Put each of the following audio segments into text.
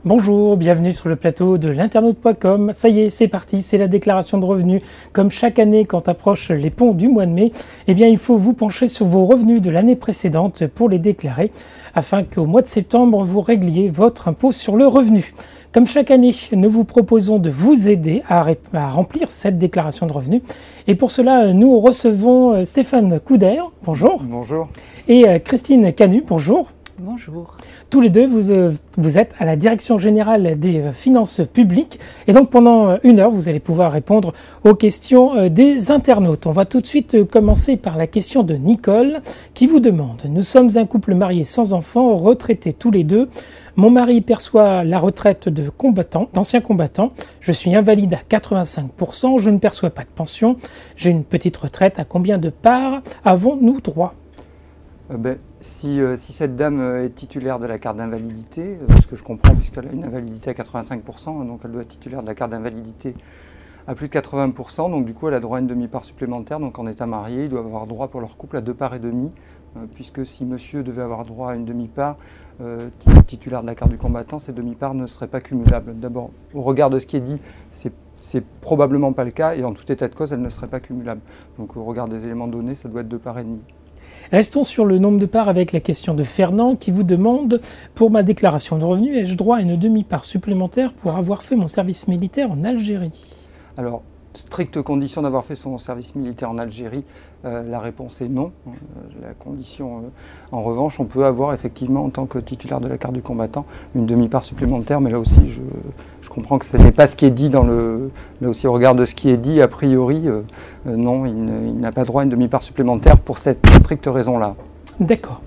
Bonjour, bienvenue sur le plateau de l'internaute.com. Ça y est, c'est parti, c'est la déclaration de revenus. Comme chaque année, quand approchent les ponts du mois de mai, eh bien, il faut vous pencher sur vos revenus de l'année précédente pour les déclarer, afin qu'au mois de septembre, vous régliez votre impôt sur le revenu. Comme chaque année, nous vous proposons de vous aider à remplir cette déclaration de revenus. Et pour cela, nous recevons Stéphane Couder, bonjour. Bonjour. Et Christine Canu, bonjour. Bonjour. Tous les deux, vous êtes à la Direction Générale des Finances Publiques. Et donc, pendant une heure, vous allez pouvoir répondre aux questions des internautes. On va tout de suite commencer par la question de Nicole qui vous demande: nous sommes un couple marié sans enfants, retraités tous les deux. Mon mari perçoit la retraite d'ancien combattant. Je suis invalide à 85%. Je ne perçois pas de pension. J'ai une petite retraite. À combien de parts avons-nous droit ? Si cette dame est titulaire de la carte d'invalidité, ce que je comprends puisqu'elle a une invalidité à 85%, donc elle doit être titulaire de la carte d'invalidité à plus de 80%, donc du coup elle a droit à une demi-part supplémentaire. Donc en état marié, ils doivent avoir droit pour leur couple à 2 parts et demie, puisque si monsieur devait avoir droit à une demi-part titulaire de la carte du combattant, ces demi-parts ne seraient pas cumulables. D'abord, au regard de ce qui est dit, c'est probablement pas le cas, et en tout état de cause, elles ne seraient pas cumulables. Donc au regard des éléments donnés, ça doit être 2 parts et demie. Restons sur le nombre de parts avec la question de Fernand qui vous demande: pour ma déclaration de revenus, ai-je droit à une demi-part supplémentaire pour avoir fait mon service militaire en Algérie? Alors, stricte condition d'avoir fait son service militaire en Algérie, la réponse est non. La condition, en revanche, on peut avoir effectivement en tant que titulaire de la carte du combattant une demi-part supplémentaire, mais là aussi je comprends que ce n'est pas ce qui est dit dans le... Là aussi au regard de ce qui est dit, a priori, non, il n'a pas droit à une demi-part supplémentaire pour cette stricte raison-là. D'accord.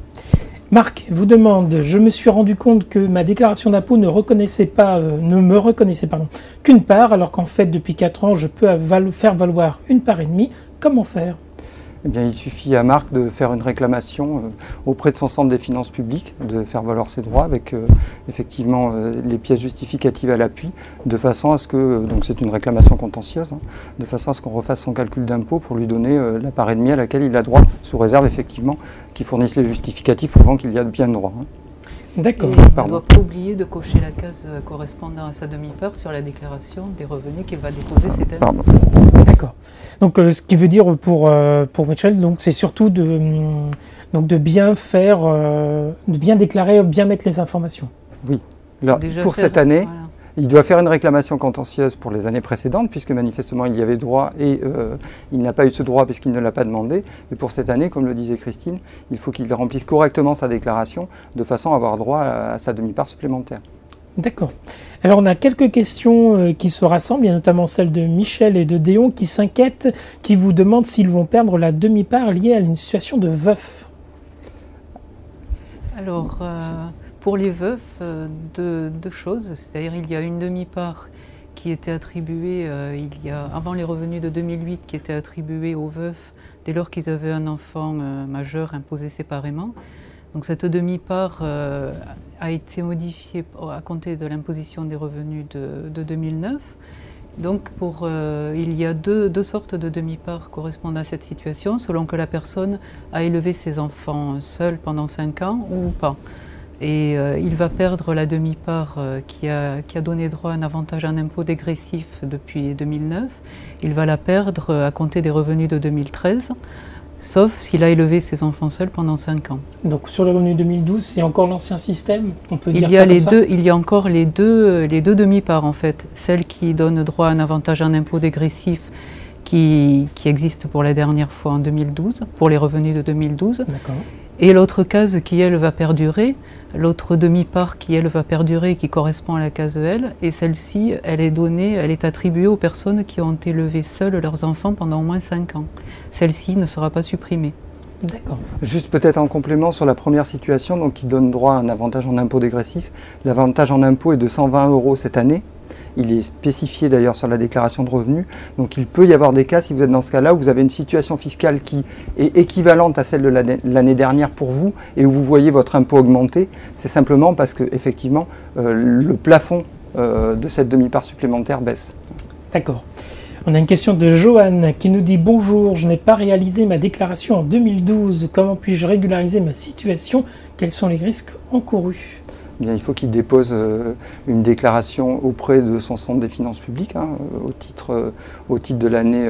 Marc vous demande: je me suis rendu compte que ma déclaration d'impôt ne me reconnaissait qu'une part, alors qu'en fait depuis 4 ans je peux faire valoir une part et demie. Comment faire? Eh bien, il suffit à Marc de faire une réclamation auprès de son centre des finances publiques, de faire valoir ses droits avec effectivement les pièces justificatives à l'appui, de façon à ce que, donc c'est une réclamation contentieuse, de façon à ce qu'on refasse son calcul d'impôt pour lui donner la part et demie à laquelle il a droit, sous réserve effectivement qu'il fournisse les justificatifs prouvant qu'il y a bien droit. D'accord. Et il ne doit pas oublier de cocher la case correspondant à sa demi-part sur la déclaration des revenus qu'il va déposer cette année. Pardon. D'accord. Donc ce qui veut dire pour Michel, donc c'est surtout de bien faire, de bien déclarer, bien mettre les informations. Oui. Alors, pour cette année, voilà. Il doit faire une réclamation contentieuse pour les années précédentes, puisque manifestement il y avait droit et il n'a pas eu ce droit puisqu'il ne l'a pas demandé. Et pour cette année, comme le disait Christine, il faut qu'il remplisse correctement sa déclaration de façon à avoir droit à sa demi-part supplémentaire. D'accord. Alors on a quelques questions qui se rassemblent, il y a notamment celle de Michel et de Déon qui s'inquiètent, qui vous demandent s'ils vont perdre la demi-part liée à une situation de veuf. Alors, pour les veufs, deux choses, c'est-à-dire il y a une demi-part qui était attribuée avant les revenus de 2008, qui était attribuée aux veufs dès lors qu'ils avaient un enfant majeur imposé séparément. Donc cette demi-part a été modifiée à compter de l'imposition des revenus de 2009. Donc il y a deux sortes de demi-parts correspondant à cette situation, selon que la personne a élevé ses enfants seule pendant 5 ans ou pas. Et il va perdre la demi-part qui a donné droit à un avantage en impôt dégressif depuis 2009. Il va la perdre à compter des revenus de 2013. Sauf s'il a élevé ses enfants seuls pendant 5 ans. Donc sur les revenus 2012, c'est encore l'ancien système, on peut dire ça comme ça ? Il y a encore les deux demi-parts en fait. Celle qui donne droit à un avantage en impôt dégressif qui existe pour la dernière fois en 2012, pour les revenus de 2012. D'accord. Et l'autre case qui, elle, va perdurer, l'autre demi-part qui, elle, va perdurer, qui correspond à la case L, et celle-ci, elle est attribuée aux personnes qui ont élevé seules leurs enfants pendant au moins 5 ans. Celle-ci ne sera pas supprimée. D'accord. Juste peut-être en complément sur la première situation, donc qui donne droit à un avantage en impôt dégressif. L'avantage en impôt est de 120 € cette année. Il est spécifié d'ailleurs sur la déclaration de revenus. Donc il peut y avoir des cas, si vous êtes dans ce cas-là, où vous avez une situation fiscale qui est équivalente à celle de l'année dernière pour vous et où vous voyez votre impôt augmenter. C'est simplement parce que effectivement le plafond de cette demi-part supplémentaire baisse. D'accord. On a une question de Johan qui nous dit: bonjour, je n'ai pas réalisé ma déclaration en 2012. Comment puis-je régulariser ma situation? Quels sont les risques encourus? eh bien, il faut qu'il dépose une déclaration auprès de son centre des finances publiques au titre de l'année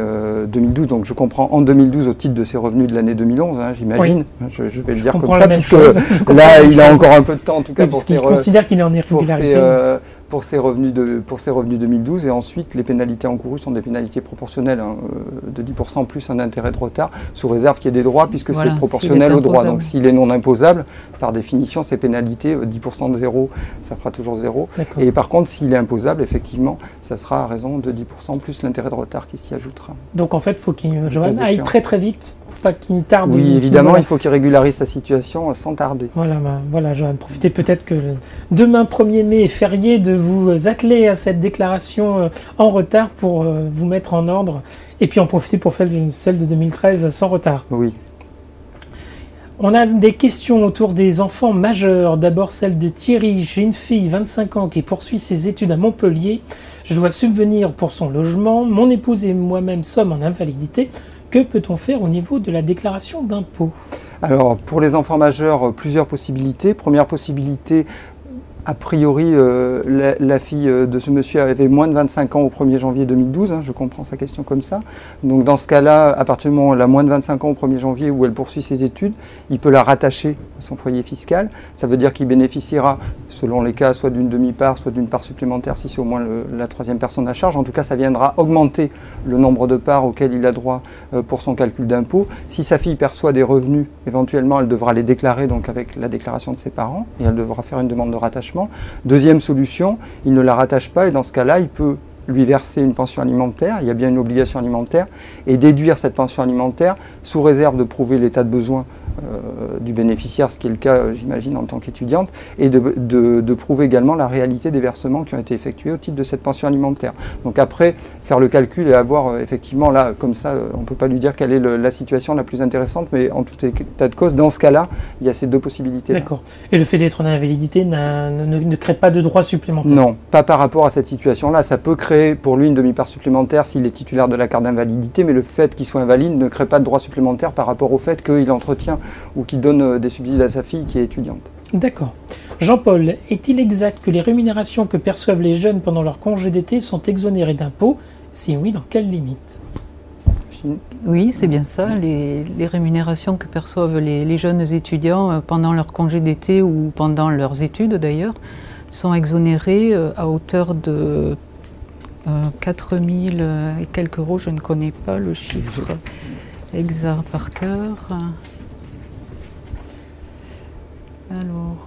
2012. Donc je comprends en 2012 au titre de ses revenus de l'année 2011, j'imagine. Oui. Je vais le dire comme ça, puisque là il a encore un peu de temps en tout cas pour ses considère qu'il est en irrégularité. Pour ses revenus 2012, et ensuite les pénalités encourues sont des pénalités proportionnelles de 10% plus un intérêt de retard, sous réserve qu'il y ait des droits, puisque voilà, c'est proportionnel au droit. Donc s'il est non imposable, par définition, ces pénalités, 10% de zéro, ça fera toujours zéro. Et par contre, s'il est imposable, effectivement, ça sera à raison de 10% plus l'intérêt de retard qui s'y ajoutera. Donc en fait, il faut qu'il aille très très vite. Pas qu'il tarde. Oui, évidemment, voilà. Il faut qu'il régularise sa situation sans tarder. Voilà, Johan, profitez peut-être que demain 1er mai est férié de vous atteler à cette déclaration en retard pour vous mettre en ordre et puis en profiter pour faire celle de 2013 sans retard. Oui. On a des questions autour des enfants majeurs. D'abord celle de Thierry. J'ai une fille, 25 ans, qui poursuit ses études à Montpellier. Je dois subvenir pour son logement. Mon épouse et moi-même sommes en invalidité. Que peut-on faire au niveau de la déclaration d'impôt? Alors, pour les enfants majeurs, plusieurs possibilités. Première possibilité, a priori, la fille de ce monsieur avait moins de 25 ans au 1er janvier 2012, je comprends sa question comme ça. Donc dans ce cas-là, à partir du moment où elle a moins de 25 ans au 1er janvier où elle poursuit ses études, il peut la rattacher à son foyer fiscal. Ça veut dire qu'il bénéficiera, selon les cas, soit d'une demi-part, soit d'une part supplémentaire, si c'est au moins la troisième personne à charge. En tout cas, ça viendra augmenter le nombre de parts auxquelles il a droit pour son calcul d'impôt. Si sa fille perçoit des revenus, éventuellement, elle devra les déclarer donc avec la déclaration de ses parents et elle devra faire une demande de rattachement. Deuxième solution, il ne la rattache pas et dans ce cas-là, il peut lui verser une pension alimentaire, il y a bien une obligation alimentaire, et déduire cette pension alimentaire sous réserve de prouver l'état de besoin du bénéficiaire, ce qui est le cas, j'imagine, en tant qu'étudiante, et de prouver également la réalité des versements qui ont été effectués au titre de cette pension alimentaire. Donc après, faire le calcul et avoir effectivement, là, comme ça, on ne peut pas lui dire quelle est la situation la plus intéressante, mais en tout état de cause, dans ce cas-là, il y a ces deux possibilités. D'accord. Et le fait d'être en invalidité ne crée pas de droits supplémentaires? Non, pas par rapport à cette situation-là. Ça peut créer pour lui une demi-part supplémentaire s'il est titulaire de la carte d'invalidité, mais le fait qu'il soit invalide ne crée pas de droits supplémentaires par rapport au fait qu'il entretient ou qui donne des subsides à sa fille qui est étudiante. D'accord. Jean-Paul, est-il exact que les rémunérations que perçoivent les jeunes pendant leur congé d'été sont exonérées d'impôts? Si oui, dans quelles limites? Oui, c'est bien ça. Les rémunérations que perçoivent les jeunes étudiants pendant leur congé d'été ou pendant leurs études d'ailleurs sont exonérées à hauteur de 4 000 et quelques euros. Je ne connais pas le chiffre exact par cœur. Alors,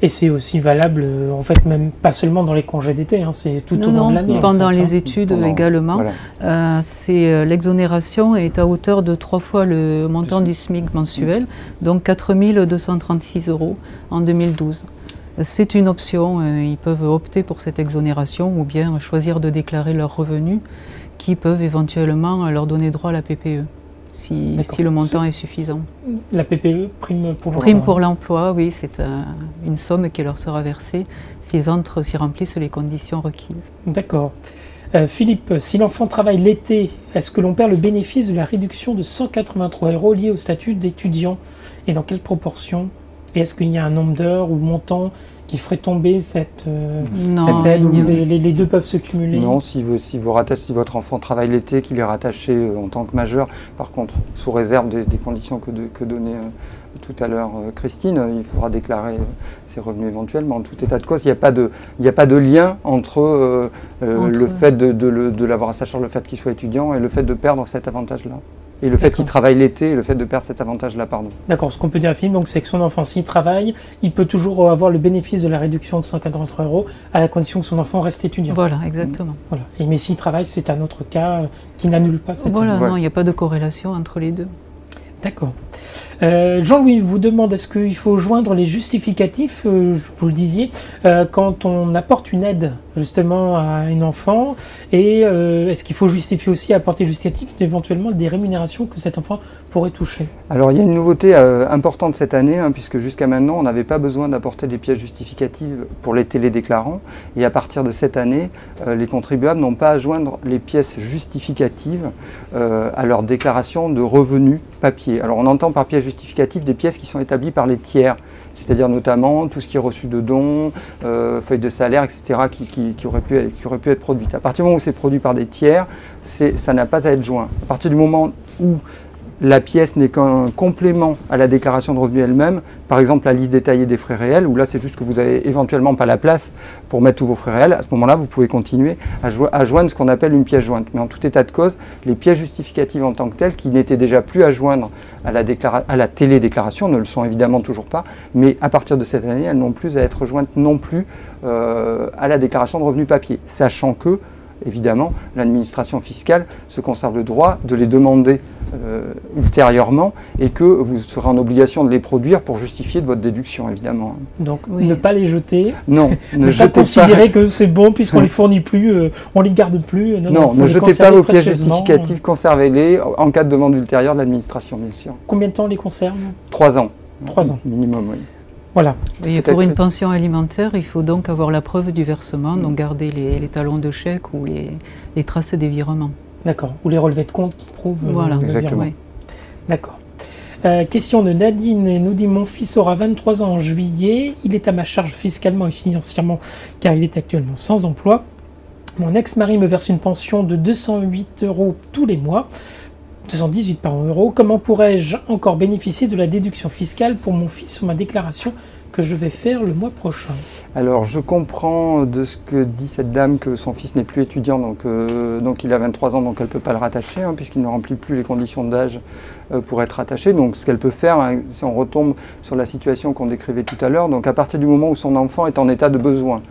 et c'est aussi valable, en fait, même pas seulement dans les congés d'été, c'est tout au long de l'année. Pendant les études également. Voilà. L'exonération est à hauteur de 3 fois le montant du SMIC mensuel, donc 4 236 euros en 2012. C'est une option, ils peuvent opter pour cette exonération ou bien choisir de déclarer leurs revenus qui peuvent éventuellement leur donner droit à la PPE. Si le montant est suffisant. La PPE, prime pour l'emploi. Prime pour l'emploi, oui, c'est une somme qui leur sera versée s'ils remplissent les conditions requises. D'accord. Philippe, si l'enfant travaille l'été, est-ce que l'on perd le bénéfice de la réduction de 183 euros liée au statut d'étudiant? Et dans quelle proportion? Et est-ce qu'il y a un nombre d'heures ou montant qui ferait tomber cette aide, ou les deux peuvent se cumuler? Non, si votre enfant travaille l'été, qu'il est rattaché en tant que majeur, par contre, sous réserve des conditions que donnait tout à l'heure Christine, il faudra déclarer ses revenus éventuellement. En tout état de cause, il n'y a pas de lien entre le fait de l'avoir à sa charge, le fait qu'il soit étudiant et le fait de perdre cet avantage-là. Et le fait qu'il travaille l'été et le fait de perdre cet avantage-là, pardon. D'accord, ce qu'on peut dire à Philippe, c'est que son enfant, s'il travaille, il peut toujours avoir le bénéfice de la réduction de 183 euros à la condition que son enfant reste étudiant. Voilà, exactement. Voilà. Mais s'il travaille, c'est un autre cas qui n'annule pas cette Voilà, non, il n'y a pas de corrélation entre les deux. D'accord. Jean-Louis vous demande, est-ce qu'il faut joindre les justificatifs, vous le disiez, quand on apporte une aide justement à un enfant, et est-ce qu'il faut justifier aussi, apporter justificatif éventuellement des rémunérations que cet enfant pourrait toucher? Alors il y a une nouveauté importante cette année, puisque jusqu'à maintenant on n'avait pas besoin d'apporter des pièces justificatives pour les télédéclarants, et à partir de cette année, les contribuables n'ont pas à joindre les pièces justificatives à leur déclaration de revenus papier. papier. Alors on entend par pièces justificatives des pièces qui sont établies par les tiers, c'est-à-dire notamment tout ce qui est reçu de dons, feuilles de salaire, etc., qui auraient pu être produites. À partir du moment où c'est produit par des tiers, ça n'a pas à être joint. À partir du moment où la pièce n'est qu'un complément à la déclaration de revenus elle-même, par exemple la liste détaillée des frais réels, où là c'est juste que vous n'avez éventuellement pas la place pour mettre tous vos frais réels, à ce moment-là vous pouvez continuer à joindre ce qu'on appelle une pièce jointe. Mais en tout état de cause, les pièces justificatives en tant que telles, qui n'étaient déjà plus à joindre à la télédéclaration, ne le sont évidemment toujours pas, mais à partir de cette année, elles n'ont plus à être jointes non plus à la déclaration de revenus papier, sachant que évidemment, l'administration fiscale se conserve le droit de les demander ultérieurement et que vous serez en obligation de les produire pour justifier de votre déduction, évidemment. Donc, ne pas les jeter. Non, ne pas considérer que c'est bon puisqu'on ne les fournit plus, on ne les garde plus. Non, ne jetez pas vos pièces justificatives, conservez-les en cas de demande ultérieure de l'administration, bien sûr. Combien de temps on les conserve? 3 ans. 3 ans. Minimum, oui. Voilà. Et pour une pension alimentaire, il faut donc avoir la preuve du versement, donc garder les talons de chèque ou les traces des virements. D'accord. Ou les relevés de compte qui prouvent voilà. le Exactement. virement. D'accord. Question de Nadine, elle nous dit: mon fils aura 23 ans en juillet, il est à ma charge fiscalement et financièrement car il est actuellement sans emploi. Mon ex-mari me verse une pension de 208 € tous les mois. 218 par euro. Comment pourrais-je encore bénéficier de la déduction fiscale pour mon fils sur ma déclaration que je vais faire le mois prochain? Alors, je comprends de ce que dit cette dame que son fils n'est plus étudiant, donc il a 23 ans, donc elle ne peut pas le rattacher, puisqu'il ne remplit plus les conditions d'âge pour être rattaché. Donc, ce qu'elle peut faire, si on retombe sur la situation qu'on décrivait tout à l'heure, donc à partir du moment où son enfant est en état de besoin,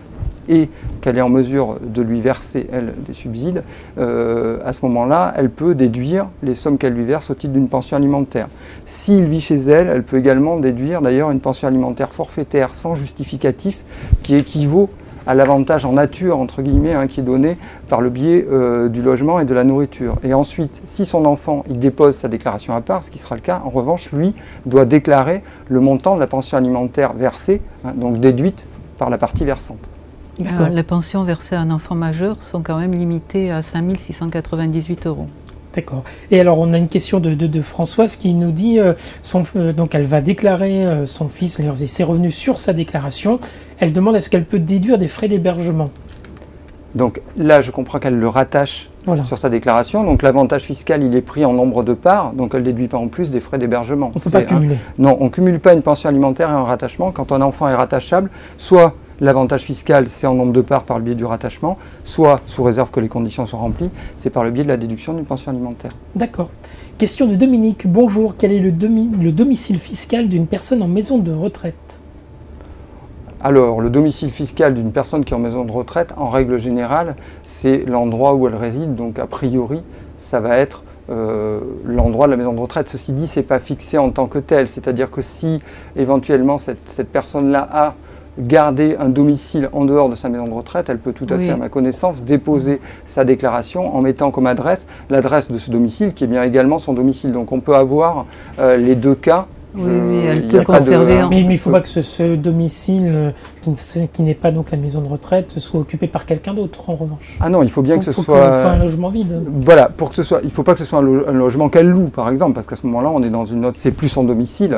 et qu'elle est en mesure de lui verser, elle, des subsides, à ce moment-là, elle peut déduire les sommes qu'elle lui verse au titre d'une pension alimentaire. S'il vit chez elle, elle peut également déduire d'ailleurs une pension alimentaire forfaitaire sans justificatif qui équivaut à l'avantage en nature, entre guillemets, qui est donné par le biais du logement et de la nourriture. Et ensuite, si son enfant il dépose sa déclaration à part, ce qui sera le cas, en revanche, lui doit déclarer le montant de la pension alimentaire versée, donc déduite par la partie versante. Les pensions versées à un enfant majeur sont quand même limitées à 5 698 €. D'accord. Et alors, on a une question de Françoise qui nous dit, donc elle va déclarer son fils et ses revenus sur sa déclaration. Elle demande est-ce qu'elle peut déduire des frais d'hébergement. Donc là, je comprends qu'elle le rattache sur sa déclaration. Donc l'avantage fiscal, il est pris en nombre de parts, donc elle ne déduit pas en plus des frais d'hébergement. On ne peut pas cumuler. Non, on ne cumule pas une pension alimentaire et un rattachement. Quand un enfant est rattachable, soit l'avantage fiscal, c'est en nombre de parts par le biais du rattachement, soit, sous réserve que les conditions sont remplies, c'est par le biais de la déduction d'une pension alimentaire. D'accord. Question de Dominique. Bonjour, quel est le domicile fiscal d'une personne en maison de retraite? Alors, le domicile fiscal d'une personne qui est en maison de retraite, en règle générale, c'est l'endroit où elle réside. Donc, a priori, ça va être l'endroit de la maison de retraite. Ceci dit, ce n'est pas fixé en tant que tel. C'est-à-dire que si, éventuellement, cette personne-là a gardé un domicile en dehors de sa maison de retraite, elle peut tout à fait, à ma connaissance, déposer sa déclaration en mettant comme adresse l'adresse de ce domicile, qui est bien également son domicile. Donc, on peut avoir les deux cas. Oui, elle peut conserver. Mais il ne faut pas que ce domicile, qui n'est pas donc la maison de retraite, soit occupé par quelqu'un d'autre, en revanche. Ah non, il faut bien que ce soit... Il faut un logement vide. Voilà, pour que ce soit... Il ne faut pas que ce soit un logement qu'elle loue, par exemple, parce qu'à ce moment-là, on est dans une autre... C'est plus son domicile.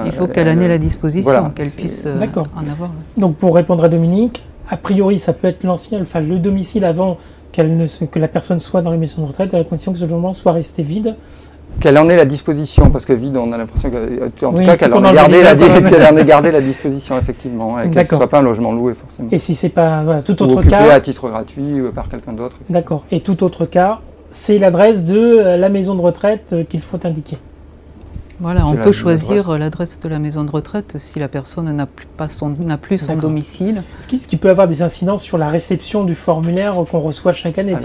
Il faut qu'elle en ait la disposition, qu'elle puisse en avoir. Donc, pour répondre à Dominique, a priori, ça peut être l'ancien, enfin, le domicile avant que la personne soit dans les maisons de retraite, à la condition que ce logement soit resté vide. Qu'elle en ait la disposition, parce que vide, on a l'impression qu'elle en ait gardé la disposition, effectivement, et que ce ne soit pas un logement loué, forcément. Et si c'est pas tout autre occupé cas, à titre gratuit par quelqu'un d'autre. D'accord. Et tout autre cas, c'est l'adresse de la maison de retraite qu'il faut indiquer. Voilà, on peut choisir l'adresse de la maison de retraite si la personne n'a plus son domicile. Ce qui peut avoir des incidences sur la réception du formulaire qu'on reçoit chaque année.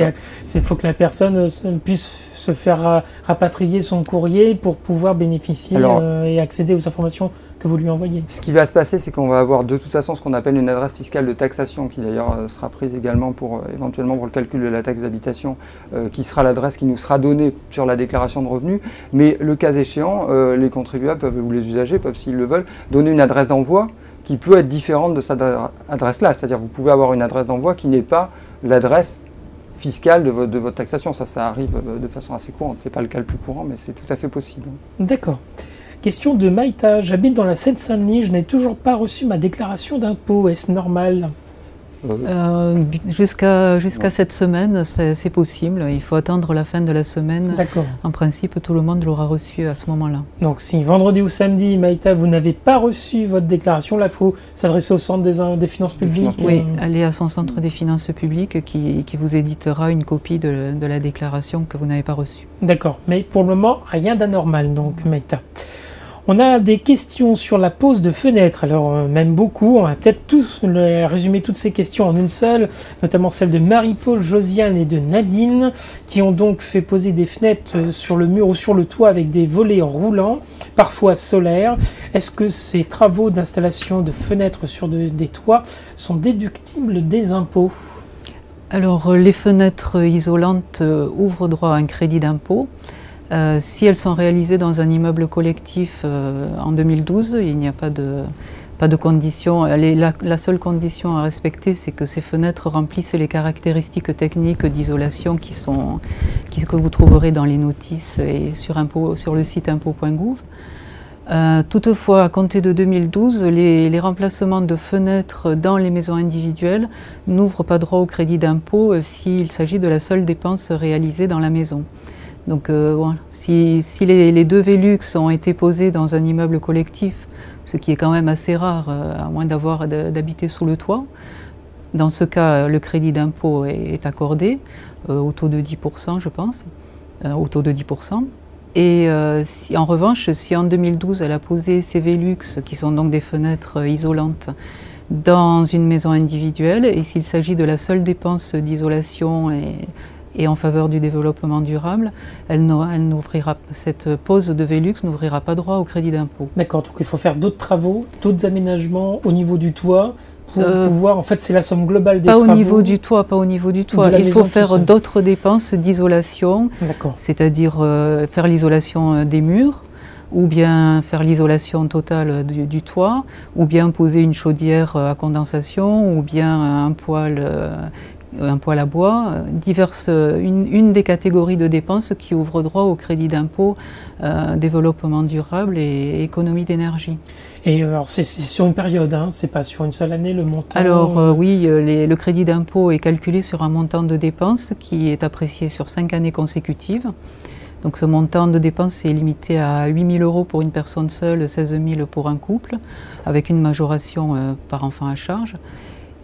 Il faut que la personne puisse se faire rapatrier son courrier pour pouvoir bénéficier et accéder aux informations que vous lui envoyez. Ce qui va se passer, c'est qu'on va avoir de toute façon ce qu'on appelle une adresse fiscale de taxation, qui d'ailleurs sera prise également éventuellement pour le calcul de la taxe d'habitation, qui sera l'adresse qui nous sera donnée sur la déclaration de revenus. Mais le cas échéant, les contribuables peuvent, ou les usagers peuvent, s'ils le veulent, donner une adresse d'envoi qui peut être différente de cette adresse-là. C'est-à-dire que vous pouvez avoir une adresse d'envoi qui n'est pas l'adresse fiscale de votre taxation. Ça arrive de façon assez courante. Ce n'est pas le cas le plus courant, mais c'est tout à fait possible. D'accord. Question de Maïta. J'habite dans la Seine-Saint-Denis, je n'ai toujours pas reçu ma déclaration d'impôt. Est-ce normal ? Jusqu'à cette semaine, c'est possible. Il faut attendre la fin de la semaine. D'accord. En principe, tout le monde l'aura reçu à ce moment-là. Donc si vendredi ou samedi, Maïta, vous n'avez pas reçu votre déclaration, là, il faut s'adresser au centre des finances publiques. Oui, aller à son centre des finances publiques qui vous éditera une copie de la déclaration que vous n'avez pas reçue. D'accord, mais pour le moment, rien d'anormal, donc Maïta. On a des questions sur la pose de fenêtres, alors même beaucoup, on va peut-être tous résumer toutes ces questions en une seule, notamment celle de Marie-Paul, Josiane et de Nadine, qui ont donc fait poser des fenêtres sur le mur ou sur le toit avec des volets roulants, parfois solaires. Est-ce que ces travaux d'installation de fenêtres sur des toits sont déductibles des impôts ? Alors, les fenêtres isolantes ouvrent droit à un crédit d'impôt. Si elles sont réalisées dans un immeuble collectif en 2012, il n'y a pas de condition. La seule condition à respecter, c'est que ces fenêtres remplissent les caractéristiques techniques d'isolation que vous trouverez dans les notices et sur le site impôt.gouv. Toutefois, à compter de 2012, les remplacements de fenêtres dans les maisons individuelles n'ouvrent pas droit au crédit d'impôt s'il s'agit de la seule dépense réalisée dans la maison. Donc voilà. Si les deux Velux ont été posés dans un immeuble collectif, ce qui est quand même assez rare, à moins d'habiter sous le toit, dans ce cas, le crédit d'impôt est accordé au taux de 10%, je pense, au taux de 10%. Et en revanche, si en 2012, elle a posé ces Velux, qui sont donc des fenêtres isolantes, dans une maison individuelle, et s'il s'agit de la seule dépense d'isolation et en faveur du développement durable, cette pose de Velux n'ouvrira pas droit au crédit d'impôt. D'accord, donc il faut faire d'autres travaux, d'autres aménagements au niveau du toit pour pouvoir, en fait c'est la somme globale des travaux. Pas au niveau du toit. Il faut faire d'autres dépenses d'isolation, c'est-à-dire faire l'isolation des murs, ou bien faire l'isolation totale du toit, ou bien poser une chaudière à condensation, ou bien un poêle à bois, une des catégories de dépenses qui ouvrent droit au crédit d'impôt développement durable et économie d'énergie. Et alors c'est sur une période, hein, c'est pas sur une seule année le montant. Alors oui, le crédit d'impôt est calculé sur un montant de dépenses qui est apprécié sur 5 années consécutives. Donc ce montant de dépenses est limité à 8 000 € pour une personne seule, 16 000 pour un couple, avec une majoration par enfant à charge.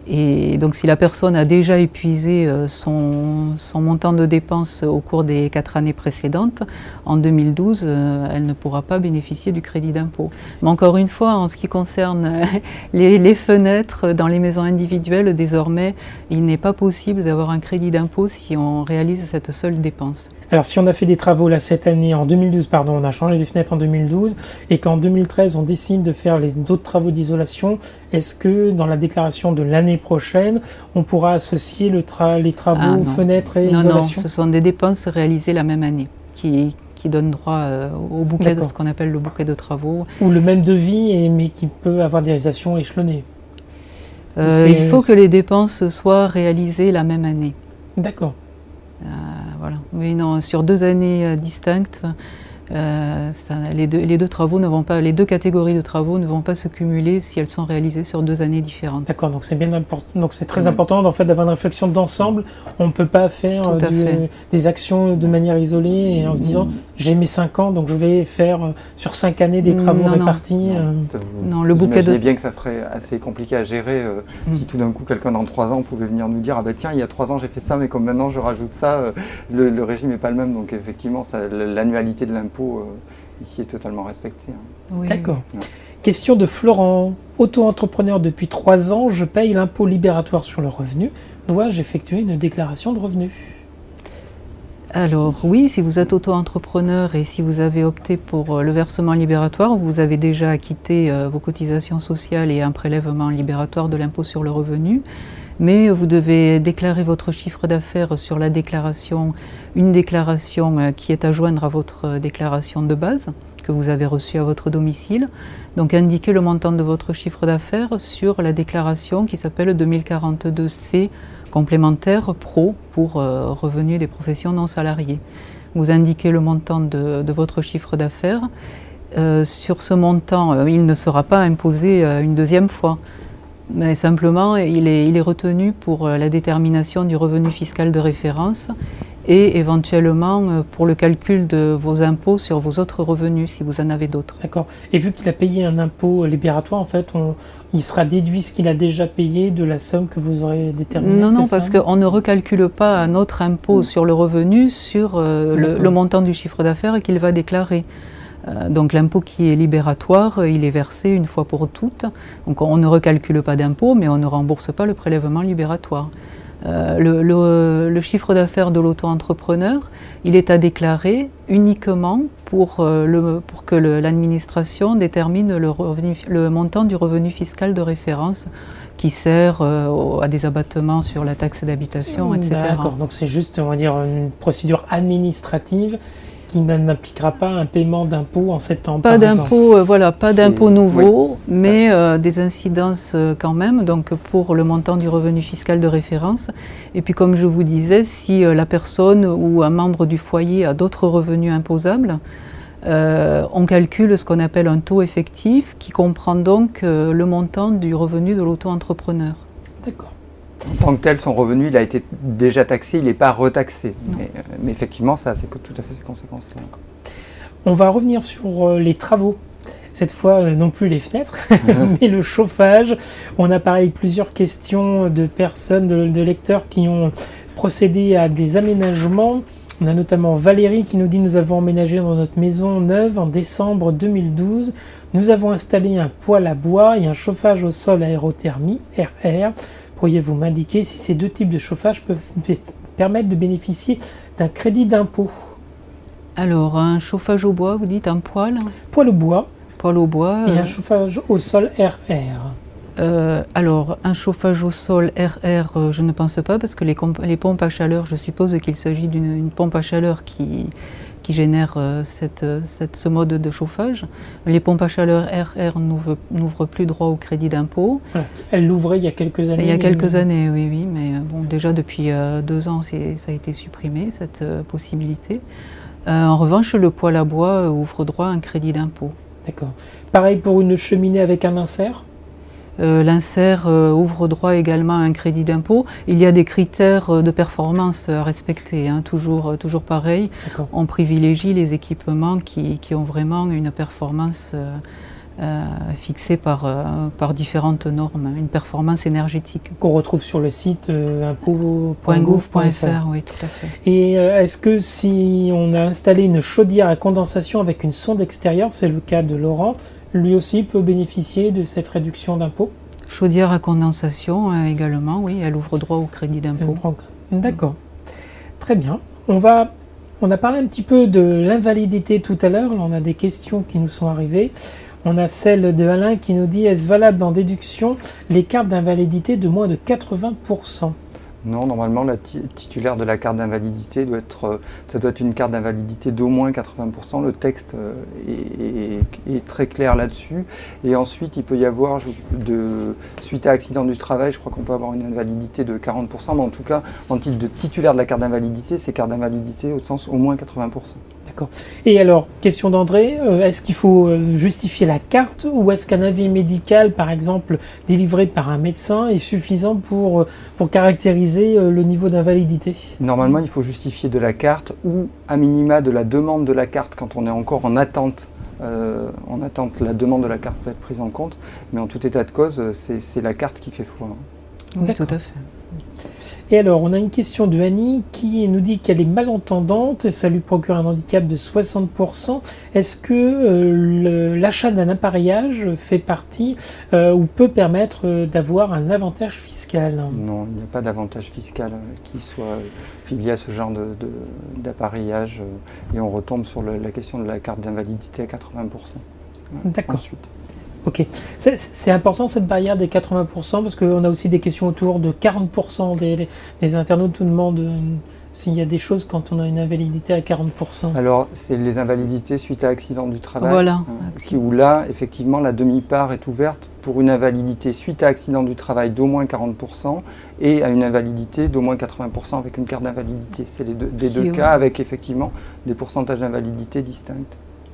Et donc si la personne a déjà épuisé son montant de dépenses au cours des 4 années précédentes, en 2012, elle ne pourra pas bénéficier du crédit d'impôt. Mais encore une fois, en ce qui concerne les fenêtres dans les maisons individuelles, désormais, il n'est pas possible d'avoir un crédit d'impôt si on réalise cette seule dépense. Alors si on a fait des travaux là cette année, en 2012, pardon, on a changé les fenêtres en 2012, et qu'en 2013 on décide de faire d'autres travaux d'isolation, est-ce que dans la déclaration de l'année prochaine, on pourra associer les travaux, fenêtres et isolation ? Non, ce sont des dépenses réalisées la même année qui donnent droit au bouquet de ce qu'on appelle le bouquet de travaux. Ou le même devis, mais qui peut avoir des réalisations échelonnées. Il faut que les dépenses soient réalisées la même année. D'accord. Voilà. Mais non, sur 2 années distinctes, les deux catégories de travaux ne vont pas se cumuler si elles sont réalisées sur 2 années différentes. D'accord, donc c'est bien important. Donc c'est très important en fait d'avoir une réflexion d'ensemble. On ne peut pas faire des actions de manière isolée et en se disant j'ai mes 5 ans donc je vais faire sur 5 années des travaux répartis. Non, le bouquet de... bien que ça serait assez compliqué à gérer si tout d'un coup quelqu'un dans 3 ans pouvait venir nous dire ah bah tiens il y a 3 ans j'ai fait ça mais comme maintenant je rajoute ça, le régime n'est pas le même donc effectivement l'annualité de l'impôt ici est totalement respectée. Oui. D'accord. Ouais. Question de Florent. Auto-entrepreneur depuis 3 ans, je paye l'impôt libératoire sur le revenu. Dois-je effectuer une déclaration de revenus ? Alors oui, si vous êtes auto-entrepreneur et si vous avez opté pour le versement libératoire, vous avez déjà acquitté vos cotisations sociales et un prélèvement libératoire de l'impôt sur le revenu. Mais vous devez déclarer votre chiffre d'affaires sur la déclaration, une déclaration qui est à joindre à votre déclaration de base que vous avez reçue à votre domicile. Donc indiquez le montant de votre chiffre d'affaires sur la déclaration qui s'appelle 2042C complémentaire pro pour revenus des professions non salariées. Vous indiquez le montant de votre chiffre d'affaires. Sur ce montant, il ne sera pas imposé une deuxième fois. Mais simplement, il est retenu pour la détermination du revenu fiscal de référence et éventuellement pour le calcul de vos impôts sur vos autres revenus, si vous en avez d'autres. D'accord. Et vu qu'il a payé un impôt libératoire, en fait, il sera déduit ce qu'il a déjà payé de la somme que vous aurez déterminée. Non, parce qu'on ne recalcule pas un autre impôt sur le revenu sur le montant du chiffre d'affaires qu'il va déclarer. Donc l'impôt qui est libératoire, il est versé une fois pour toutes. Donc on ne recalcule pas d'impôt, mais on ne rembourse pas le prélèvement libératoire. Le chiffre d'affaires de l'auto-entrepreneur, il est à déclarer uniquement pour que l'administration détermine le montant du revenu fiscal de référence qui sert à des abattements sur la taxe d'habitation, etc. D'accord, donc c'est juste, on va dire, une procédure administrative qui n'impliquera pas un paiement d'impôt en septembre. Pas d'impôt, pas d'impôt nouveau, mais des incidences quand même, donc pour le montant du revenu fiscal de référence. Et puis comme je vous disais, si la personne ou un membre du foyer a d'autres revenus imposables, on calcule ce qu'on appelle un taux effectif qui comprend donc le montant du revenu de l'auto-entrepreneur. D'accord. En tant que tel, son revenu, il a été déjà taxé, il n'est pas retaxé. Mais effectivement, ça a tout à fait ses conséquences-là. On va revenir sur les travaux. Cette fois, non plus les fenêtres, mais le chauffage. On a pareil plusieurs questions de personnes, de lecteurs qui ont procédé à des aménagements. On a notamment Valérie qui nous dit « Nous avons emménagé dans notre maison neuve en décembre 2012. Nous avons installé un poêle à bois et un chauffage au sol aérothermie, RR. Pourriez-vous m'indiquer si ces deux types de chauffage peuvent permettre de bénéficier d'un crédit d'impôt ?» Alors, un chauffage au bois, vous dites un poêle ? Poêle au bois. Poêle au bois. Et un chauffage au sol RR. Alors, un chauffage au sol RR, je ne pense pas, parce que les pompes à chaleur, je suppose qu'il s'agit d'une pompe à chaleur qui génère ce mode de chauffage. Les pompes à chaleur RR n'ouvrent plus droit au crédit d'impôt. Voilà. Elles l'ouvraient il y a quelques années. Il y a quelques années, oui, mais bon, déjà depuis 2 ans, ça a été supprimé, cette possibilité. En revanche, le poêle à bois ouvre droit à un crédit d'impôt. D'accord. Pareil pour une cheminée avec un insert ? L'insert ouvre droit également à un crédit d'impôt. Il y a des critères de performance à respecter, hein, toujours pareil. On privilégie les équipements qui ont vraiment une performance fixée par différentes normes, une performance énergétique. Qu'on retrouve sur le site impôts.gouv.fr, oui, tout à fait. Et est-ce que si on a installé une chaudière à condensation avec une sonde extérieure, c'est le cas de Laurent, lui aussi peut bénéficier de cette réduction d'impôt? Chaudière à condensation également, oui, elle ouvre droit au crédit d'impôt. D'accord, très bien. On a parlé un petit peu de l'invalidité tout à l'heure, on a des questions qui nous sont arrivées. On a celle de Alain qui nous dit « Est-ce valable en déduction les cartes d'invalidité de moins de 80%? » Non, normalement, la titulaire de la carte d'invalidité ça doit être une carte d'invalidité d'au moins 80%. Le texte est très clair là-dessus. Et ensuite, il peut y avoir, suite à accident du travail, je crois qu'on peut avoir une invalidité de 40%. Mais en tout cas, en titre de titulaire de la carte d'invalidité, c'est carte d'invalidité au sens au moins 80%. D'accord. Et alors, question d'André, est-ce qu'il faut justifier la carte ou est-ce qu'un avis médical, par exemple, délivré par un médecin est suffisant pour caractériser le niveau d'invalidité? Normalement, il faut justifier de la carte ou à minima de la demande de la carte quand on est encore en attente. La demande de la carte peut être prise en compte, mais en tout état de cause, c'est la carte qui fait foi. Oui, tout à fait. Et alors, on a une question de Annie qui nous dit qu'elle est malentendante et ça lui procure un handicap de 60%. Est-ce que l'achat d'un appareillage fait partie ou peut permettre d'avoir un avantage fiscal? Non, il n'y a pas d'avantage fiscal qui soit lié à ce genre d'appareillage et on retombe sur la question de la carte d'invalidité à 80%. D'accord. Ensuite. Ok, c'est important cette barrière des 80% parce qu'on a aussi des questions autour de 40%. Des internautes nous demandent s'il y a des choses quand on a une invalidité à 40%. Alors, c'est les invalidités suite à accident du travail, voilà. Où là, effectivement, la demi-part est ouverte pour une invalidité suite à accident du travail d'au moins 40% et à une invalidité d'au moins 80% avec une carte d'invalidité. C'est les deux cas avec effectivement des pourcentages d'invalidité distincts.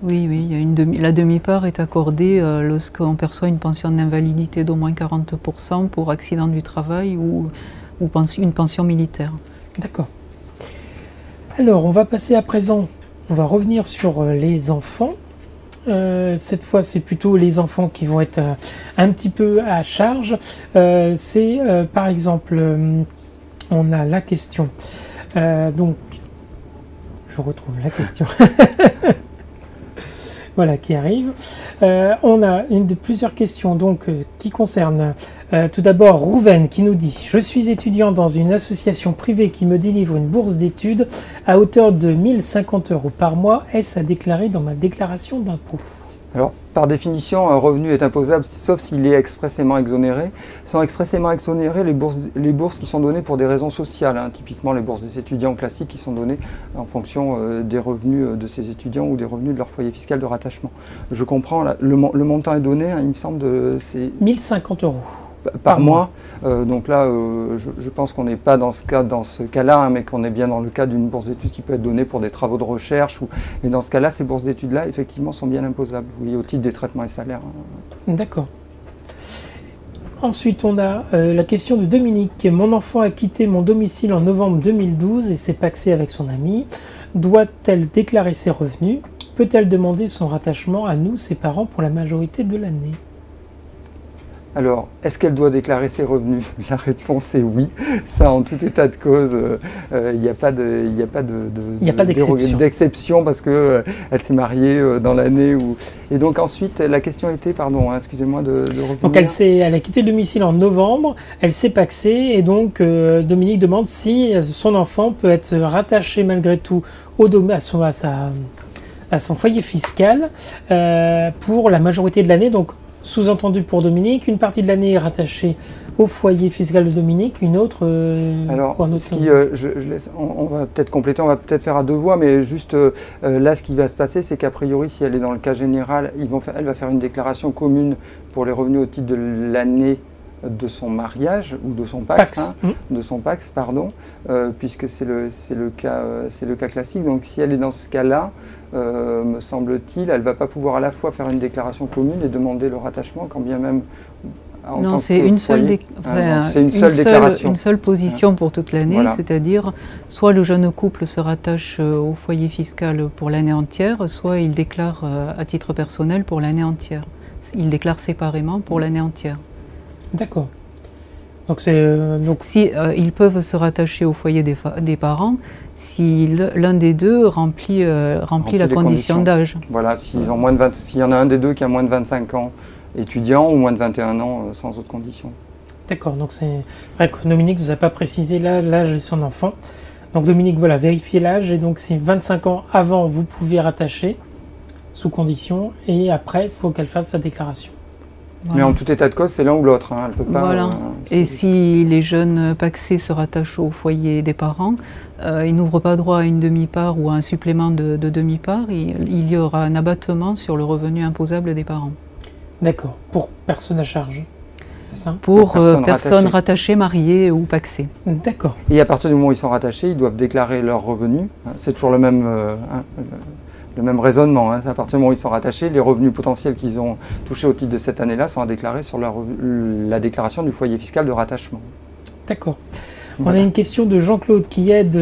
Oui, oui, il y a la demi-part est accordée lorsqu'on perçoit une pension d'invalidité d'au moins 40% pour accident du travail ou une pension militaire. D'accord. Alors, on va passer à présent, on va revenir sur les enfants. Cette fois, c'est plutôt les enfants qui vont être un petit peu à charge. C'est par exemple, on a la question. Donc, je retrouve la question. Voilà, qui arrive. On a plusieurs questions donc, qui concernent tout d'abord Rouven qui nous dit « Je suis étudiant dans une association privée qui me délivre une bourse d'études à hauteur de 1 050 € par mois. Est-ce à déclarer dans ma déclaration d'impôt ?» Alors, par définition, un revenu est imposable sauf s'il est expressément exonéré. Sont expressément exonérées les bourses qui sont données pour des raisons sociales, hein, typiquement les bourses des étudiants classiques qui sont données en fonction des revenus de ces étudiants ou des revenus de leur foyer fiscal de rattachement. Je comprends, le montant est donné, hein, il me semble, c'est 1 050 € par mois. Donc là, je pense qu'on n'est pas dans ce cas-là, hein, mais qu'on est bien dans le cas d'une bourse d'études qui peut être donnée pour des travaux de recherche. Et dans ce cas-là, ces bourses d'études-là, effectivement, sont bien imposables, oui, au titre des traitements et salaires. D'accord. Ensuite, on a la question de Dominique. Mon enfant a quitté mon domicile en novembre 2012 et s'est pacsé avec son ami. Doit-elle déclarer ses revenus? Peut-elle demander son rattachement à nous, ses parents, pour la majorité de l'année? Alors, est-ce qu'elle doit déclarer ses revenus? La réponse est oui. Ça, en tout état de cause, il n'y a pas d'exception parce qu'elle s'est mariée dans l'année où... Et donc ensuite, la question était, pardon, hein, excusez-moi de revenir. Donc elle a quitté le domicile en novembre, elle s'est pacsée et donc Dominique demande si son enfant peut être rattaché malgré tout à son foyer fiscal pour la majorité de l'année. Donc, sous-entendu pour Dominique, une partie de l'année est rattachée au foyer fiscal de Dominique, une autre... Alors, on va peut-être compléter, on va peut-être faire à deux voix, mais juste là, ce qui va se passer, c'est qu'a priori, si elle est dans le cas général, elle va faire une déclaration commune pour les revenus au titre de l'année de son mariage ou de son PAX, hein, de son PAX, pardon, puisque c'est le cas classique. Donc, si elle est dans ce cas-là, me semble-t-il, elle ne va pas pouvoir à la fois faire une déclaration commune et demander le rattachement, quand bien même. Non, c'est une seule déclaration. Une seule position pour toute l'année, voilà. C'est-à-dire soit le jeune couple se rattache au foyer fiscal pour l'année entière, soit il déclare à titre personnel pour l'année entière. Il déclare séparément pour l'année entière. D'accord. Donc si ils peuvent se rattacher au foyer des parents si l'un des deux remplit la condition d'âge. Voilà, s'il y en a un des deux qui a moins de 25 ans étudiant ou moins de 21 ans sans autre condition. D'accord, donc c'est vrai que Dominique ne nous a pas précisé l'âge de son enfant. Donc Dominique, voilà, vérifiez l'âge et donc si 25 ans avant vous pouvez rattacher sous condition et après il faut qu'elle fasse sa déclaration. Voilà. Mais en tout état de cause, c'est l'un ou l'autre. Hein. Elle peut pas. Voilà. Et si les jeunes pacsés se rattachent au foyer des parents, ils n'ouvrent pas droit à une demi-part ou à un supplément de demi-part. Il y aura un abattement sur le revenu imposable des parents. D'accord. Pour personne à charge, c'est ça? Pour personnes rattachées, mariées ou pacsées. D'accord. Et à partir du moment où ils sont rattachés, ils doivent déclarer leurs revenus. C'est toujours le même raisonnement. Hein. À partir du moment où ils sont rattachés, les revenus potentiels qu'ils ont touchés au titre de cette année-là sont à déclarer sur la déclaration du foyer fiscal de rattachement. D'accord. Voilà. On a une question de Jean-Claude qui aide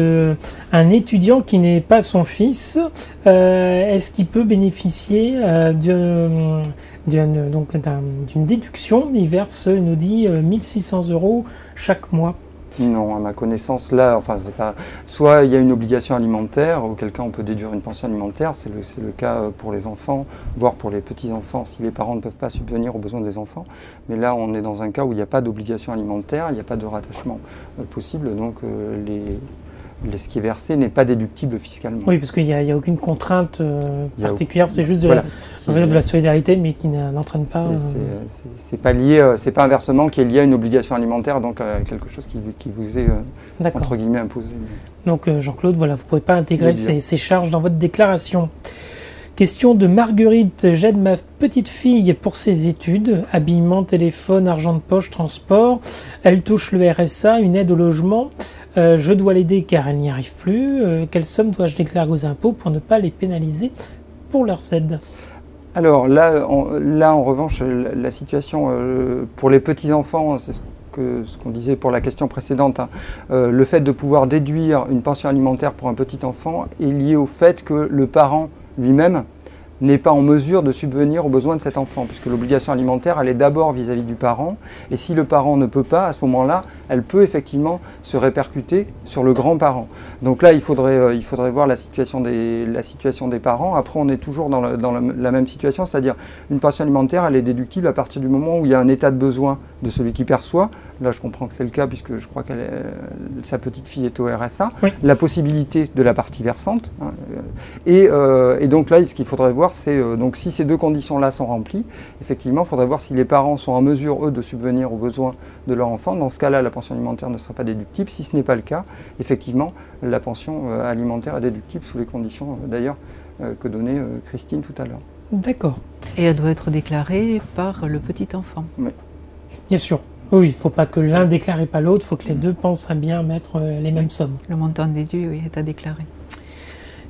un étudiant qui n'est pas son fils. Est-ce qu'il peut bénéficier d'une déduction? Il verse, il nous dit, 1 600 € chaque mois. Non, à ma connaissance, là, enfin, c'est pas. Soit il y a une obligation alimentaire, auquel cas on peut déduire une pension alimentaire, c'est le cas pour les enfants, voire pour les petits-enfants, si les parents ne peuvent pas subvenir aux besoins des enfants. Mais là, on est dans un cas où il n'y a pas d'obligation alimentaire, il n'y a pas de rattachement possible, donc ce qui est versé n'est pas déductible fiscalement. Oui, parce qu'il n'y a aucune contrainte particulière, c'est juste de la solidarité, mais qui n'entraîne pas... C'est pas lié, c'est pas un versement qui est lié à une obligation alimentaire, donc quelque chose qui vous est, entre guillemets, imposé. Donc Jean-Claude, voilà, vous ne pouvez pas intégrer ces charges dans votre déclaration. Question de Marguerite. J'aide ma petite fille pour ses études, habillement, téléphone, argent de poche, transport. Elle touche le RSA, une aide au logement. Je dois l'aider car elle n'y arrive plus. Quelle somme dois-je déclarer aux impôts pour ne pas les pénaliser pour leurs aides? Alors là, en revanche, la situation pour les petits-enfants, c'est ce qu'on disait pour la question précédente, hein, le fait de pouvoir déduire une pension alimentaire pour un petit enfant est lié au fait que le parent lui-même n'est pas en mesure de subvenir aux besoins de cet enfant, puisque l'obligation alimentaire, elle est d'abord vis-à-vis du parent, et si le parent ne peut pas, à ce moment-là, elle peut effectivement se répercuter sur le grand-parent. Donc là, il faudrait voir la situation des parents. Après, on est toujours dans la même situation, c'est-à-dire une pension alimentaire, elle est déductible à partir du moment où il y a un état de besoin de celui qui perçoit. Là, je comprends que c'est le cas, puisque je crois que sa petite fille est au RSA. Oui. La possibilité de la partie versante. Hein, et donc là, ce qu'il faudrait voir, c'est donc si ces deux conditions-là sont remplies, effectivement, il faudrait voir si les parents sont en mesure, eux, de subvenir aux besoins de leur enfant. Dans ce cas-là, la pension alimentaire ne sera pas déductible. Si ce n'est pas le cas, effectivement, la pension alimentaire est déductible sous les conditions, d'ailleurs, que donnait Christine tout à l'heure. D'accord. Et elle doit être déclarée par le petit enfant. Oui. Bien sûr. Oui, il ne faut pas que l'un déclare et pas l'autre, il faut que les deux pensent à bien mettre les mêmes sommes. Le montant déduit, oui, est à déclarer.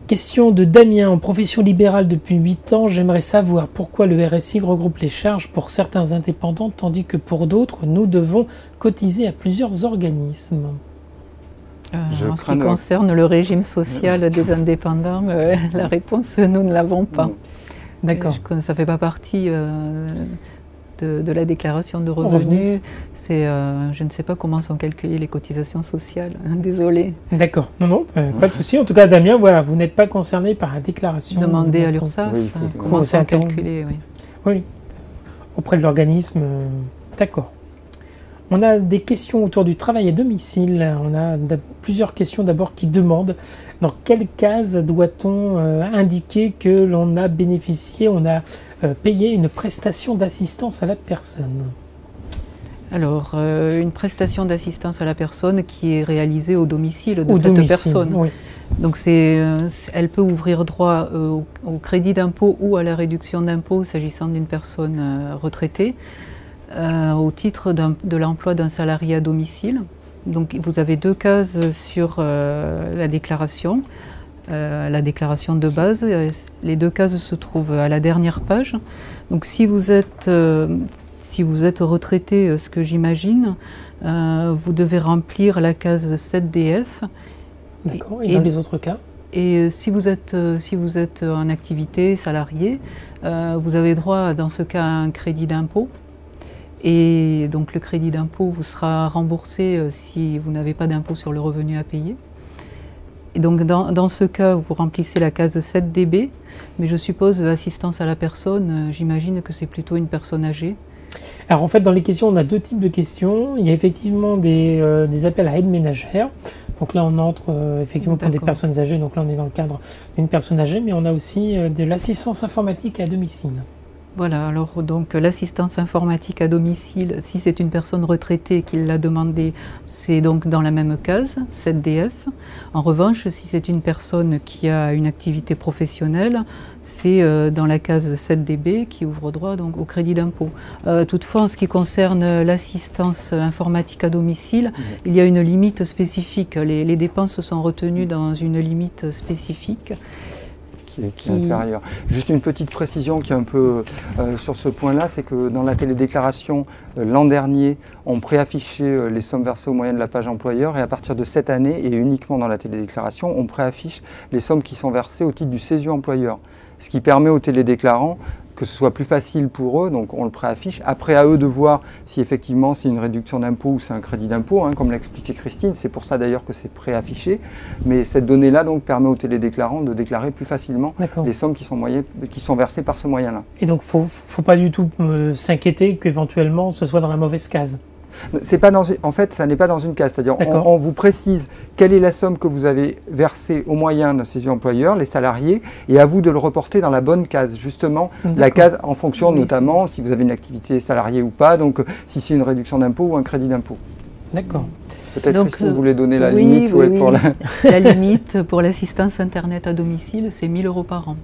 Question de Damien. En profession libérale depuis 8 ans, j'aimerais savoir pourquoi le RSI regroupe les charges pour certains indépendants, tandis que pour d'autres, nous devons cotiser à plusieurs organismes. En ce qui concerne le régime social des indépendants, la réponse, nous ne l'avons pas. D'accord. Ça ne fait pas partie de la déclaration de revenus. Je ne sais pas comment sont calculées les cotisations sociales. Désolée. D'accord. Non, pas de souci. En tout cas, Damien, voilà, vous n'êtes pas concerné par la déclaration. Demandez à l'URSSAF comment sont calculées. Oui, auprès de l'organisme. D'accord. On a des questions autour du travail à domicile. On a plusieurs questions d'abord qui demandent dans quelle case doit-on indiquer que l'on a bénéficié, on a payé une prestation d'assistance à la personne. Alors, une prestation d'assistance à la personne qui est réalisée au domicile de cette personne. Oui. Donc, elle peut ouvrir droit au crédit d'impôt ou à la réduction d'impôt s'agissant d'une personne retraitée. Au titre de l'emploi d'un salarié à domicile. Donc vous avez deux cases sur la déclaration de base. Les deux cases se trouvent à la dernière page. Donc si vous êtes retraité, ce que j'imagine, vous devez remplir la case 7DF. D'accord. Et dans les autres cas? Et si vous êtes en activité salarié, vous avez droit dans ce cas à un crédit d'impôt. Et donc le crédit d'impôt vous sera remboursé si vous n'avez pas d'impôt sur le revenu à payer. Et donc dans ce cas, vous remplissez la case 7DB, mais je suppose assistance à la personne, j'imagine que c'est plutôt une personne âgée. Alors en fait, dans les questions, on a deux types de questions. Il y a effectivement des appels à aide ménagère. Donc là, on entre effectivement pour des personnes âgées. Donc là, on est dans le cadre d'une personne âgée, mais on a aussi de l'assistance informatique à domicile. Voilà, alors donc l'assistance informatique à domicile, si c'est une personne retraitée qui l'a demandé, c'est donc dans la même case, 7DF. En revanche, si c'est une personne qui a une activité professionnelle, c'est dans la case 7DB qui ouvre droit donc au crédit d'impôt. Toutefois, en ce qui concerne l'assistance informatique à domicile, il y a une limite spécifique. Les dépenses sont retenues dans une limite spécifique. Qui est inférieur. Juste une petite précision qui est un peu sur ce point-là, c'est que dans la télédéclaration, l'an dernier, on préaffichait les sommes versées au moyen de la page employeur et à partir de cette année, et uniquement dans la télédéclaration, on préaffiche les sommes qui sont versées au titre du CESU employeur. Ce qui permet aux télédéclarants que ce soit plus facile pour eux, donc on le préaffiche. Après, à eux de voir si effectivement c'est une réduction d'impôt ou c'est un crédit d'impôt, hein, comme l'a expliqué Christine, c'est pour ça d'ailleurs que c'est préaffiché. Mais cette donnée-là donc permet aux télédéclarants de déclarer plus facilement les sommes qui sont versées par ce moyen-là. Et donc, faut pas du tout s'inquiéter qu'éventuellement ce soit dans la mauvaise case. En fait, ça n'est pas dans une case, c'est-à-dire on vous précise quelle est la somme que vous avez versée au moyen d'un CESU employeur, les salariés, et à vous de le reporter dans la bonne case, justement, la case en fonction notamment si vous avez une activité salariée ou pas, donc si c'est une réduction d'impôt ou un crédit d'impôt. D'accord. Peut-être que si vous voulez donner la limite. La limite pour l'assistance Internet à domicile, c'est 1 000 € par an.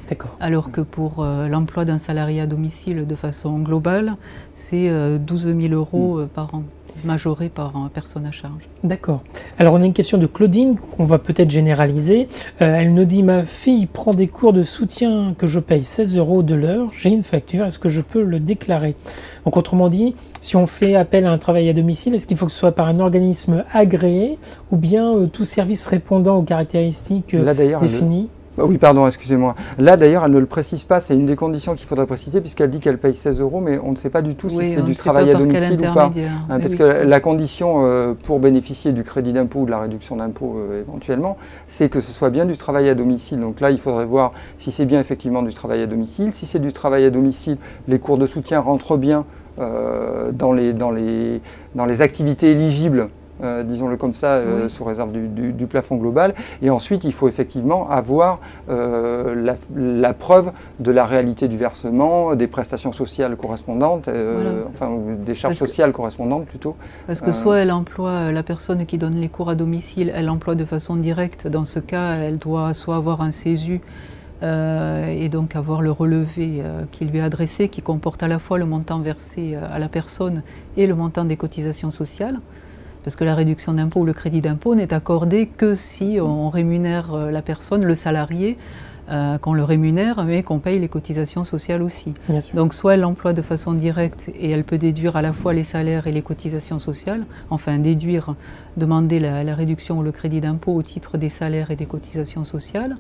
D'accord. Alors que pour l'emploi d'un salarié à domicile de façon globale, c'est 12 000 € par an, majoré par personne à charge. D'accord. Alors on a une question de Claudine qu'on va peut-être généraliser. Elle nous dit: ma fille prend des cours de soutien que je paye 16 € de l'heure. J'ai une facture, est-ce que je peux le déclarer? Donc autrement dit, si on fait appel à un travail à domicile, est-ce qu'il faut que ce soit par un organisme agréé ou bien tout service répondant aux caractéristiques définies? Oui, pardon, excusez-moi. Là, d'ailleurs, elle ne le précise pas. C'est une des conditions qu'il faudrait préciser, puisqu'elle dit qu'elle paye 16 €, mais on ne sait pas du tout si c'est du travail à domicile ou pas. Parce que la condition pour bénéficier du crédit d'impôt ou de la réduction d'impôt éventuellement, c'est que ce soit bien du travail à domicile. Donc là, il faudrait voir si c'est bien effectivement du travail à domicile. Si c'est du travail à domicile, les cours de soutien rentrent bien dans les activités éligibles. Disons-le comme ça, sous réserve du plafond global. Et ensuite, il faut effectivement avoir la preuve de la réalité du versement, des prestations sociales correspondantes, enfin des charges sociales correspondantes plutôt. Parce que soit elle emploie la personne qui donne les cours à domicile, elle l'emploie de façon directe. Dans ce cas, elle doit soit avoir un CESU et donc avoir le relevé qui lui est adressé, qui comporte à la fois le montant versé à la personne et le montant des cotisations sociales. Parce que la réduction d'impôt ou le crédit d'impôt n'est accordé que si on rémunère la personne, le salarié, qu'on le rémunère, mais qu'on paye les cotisations sociales aussi. Donc soit elle l'emploie de façon directe et elle peut déduire à la fois les salaires et les cotisations sociales, enfin déduire, demander la réduction ou le crédit d'impôt au titre des salaires et des cotisations sociales.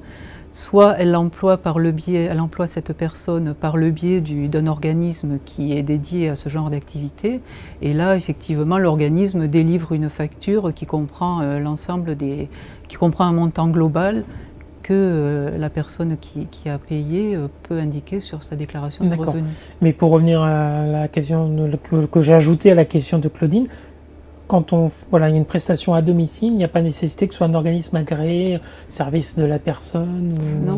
Soit elle l'emploie cette personne par le biais d'un organisme qui est dédié à ce genre d'activité. Et là, effectivement, l'organisme délivre une facture qui comprend qui comprend un montant global que la personne qui a payé peut indiquer sur sa déclaration de revenus. Mais pour revenir à la question que j'ai ajoutée à la question de Claudine, quand il y a une prestation à domicile, il n'y a pas nécessité que ce soit un organisme agréé, service de la personne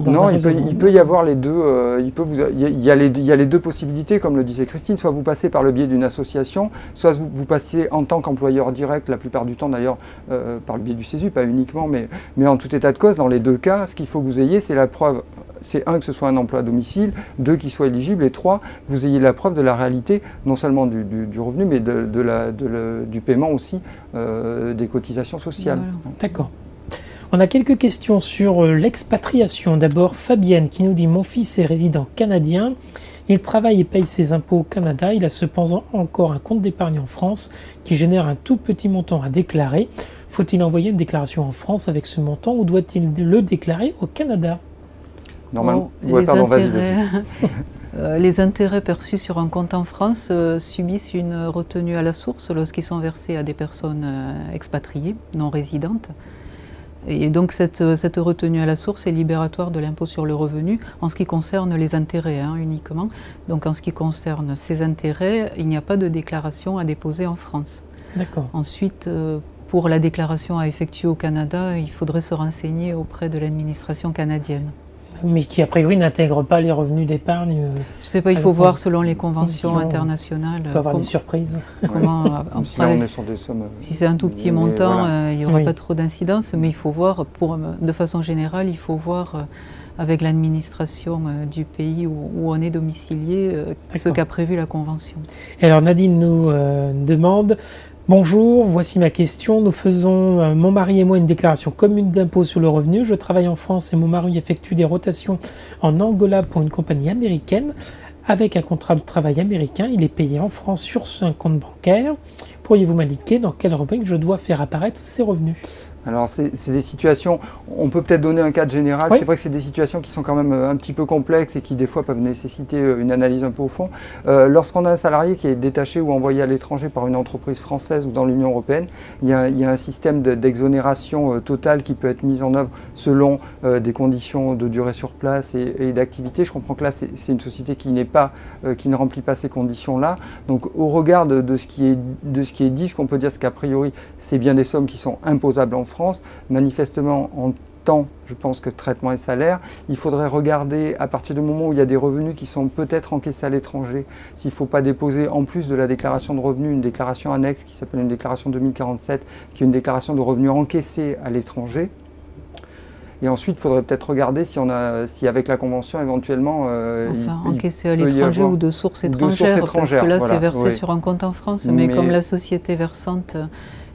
Non, il peut y avoir les deux. Il y a les deux possibilités, comme le disait Christine. Soit vous passez par le biais d'une association, soit vous passez en tant qu'employeur direct, la plupart du temps d'ailleurs par le biais du CESU, pas uniquement, mais en tout état de cause, dans les deux cas, ce qu'il faut que vous ayez, c'est la preuve. C'est que ce soit un emploi à domicile, 2, qu'il soit éligible, et 3, que vous ayez la preuve de la réalité, non seulement du revenu, mais du paiement aussi des cotisations sociales. Voilà. D'accord. On a quelques questions sur l'expatriation. D'abord, Fabienne qui nous dit: mon fils est résident canadien, il travaille et paye ses impôts au Canada, il a cependant encore un compte d'épargne en France qui génère un tout petit montant à déclarer. Faut-il envoyer une déclaration en France avec ce montant ou doit-il le déclarer au Canada? Normalement, les intérêts perçus sur un compte en France subissent une retenue à la source lorsqu'ils sont versés à des personnes expatriées, non résidentes. Et donc cette retenue à la source est libératoire de l'impôt sur le revenu en ce qui concerne les intérêts uniquement. Donc en ce qui concerne ces intérêts, il n'y a pas de déclaration à déposer en France. D'accord. Ensuite, pour la déclaration à effectuer au Canada, il faudrait se renseigner auprès de l'administration canadienne. Mais qui a priori n'intègre pas les revenus d'épargne. Je ne sais pas, il faut voir selon les conventions internationales. Il peut y avoir des surprises. Si on est sur des sommes. Si c'est un tout petit montant, il n'y aura pas trop d'incidence, mais il faut voir, de façon générale, il faut voir avec l'administration du pays où on est domicilié ce qu'a prévu la convention. Et alors Nadine nous demande: bonjour, voici ma question. Nous faisons, mon mari et moi, une déclaration commune d'impôt sur le revenu. Je travaille en France et mon mari effectue des rotations en Angola pour une compagnie américaine. Avec un contrat de travail américain, il est payé en France sur un compte bancaire. Pourriez-vous m'indiquer dans quelle rubrique je dois faire apparaître ces revenus ? Alors c'est des situations, on peut peut-être donner un cadre général, oui. C'est vrai que c'est des situations qui sont quand même un petit peu complexes et qui des fois peuvent nécessiter une analyse un peu au fond. Lorsqu'on a un salarié qui est détaché ou envoyé à l'étranger par une entreprise française ou dans l'Union européenne, il y a un système d'exonération totale qui peut être mis en œuvre selon des conditions de durée sur place et d'activité. Je comprends que là c'est une société qui ne remplit pas ces conditions-là. Donc au regard de ce qui est dit, ce qu'on peut dire, c'est qu'a priori c'est bien des sommes qui sont imposables en France, manifestement en temps, je pense que traitement et salaire, il faudrait regarder à partir du moment où il y a des revenus qui sont peut-être encaissés à l'étranger, s'il ne faut pas déposer en plus de la déclaration de revenus une déclaration annexe qui s'appelle une déclaration 2047, qui est une déclaration de revenus encaissés à l'étranger. Et ensuite, il faudrait peut-être regarder si avec la convention, éventuellement, encaisser à l'étranger ou de sources étrangères, parce que là, voilà, c'est versé sur un compte en France, mais comme la société versante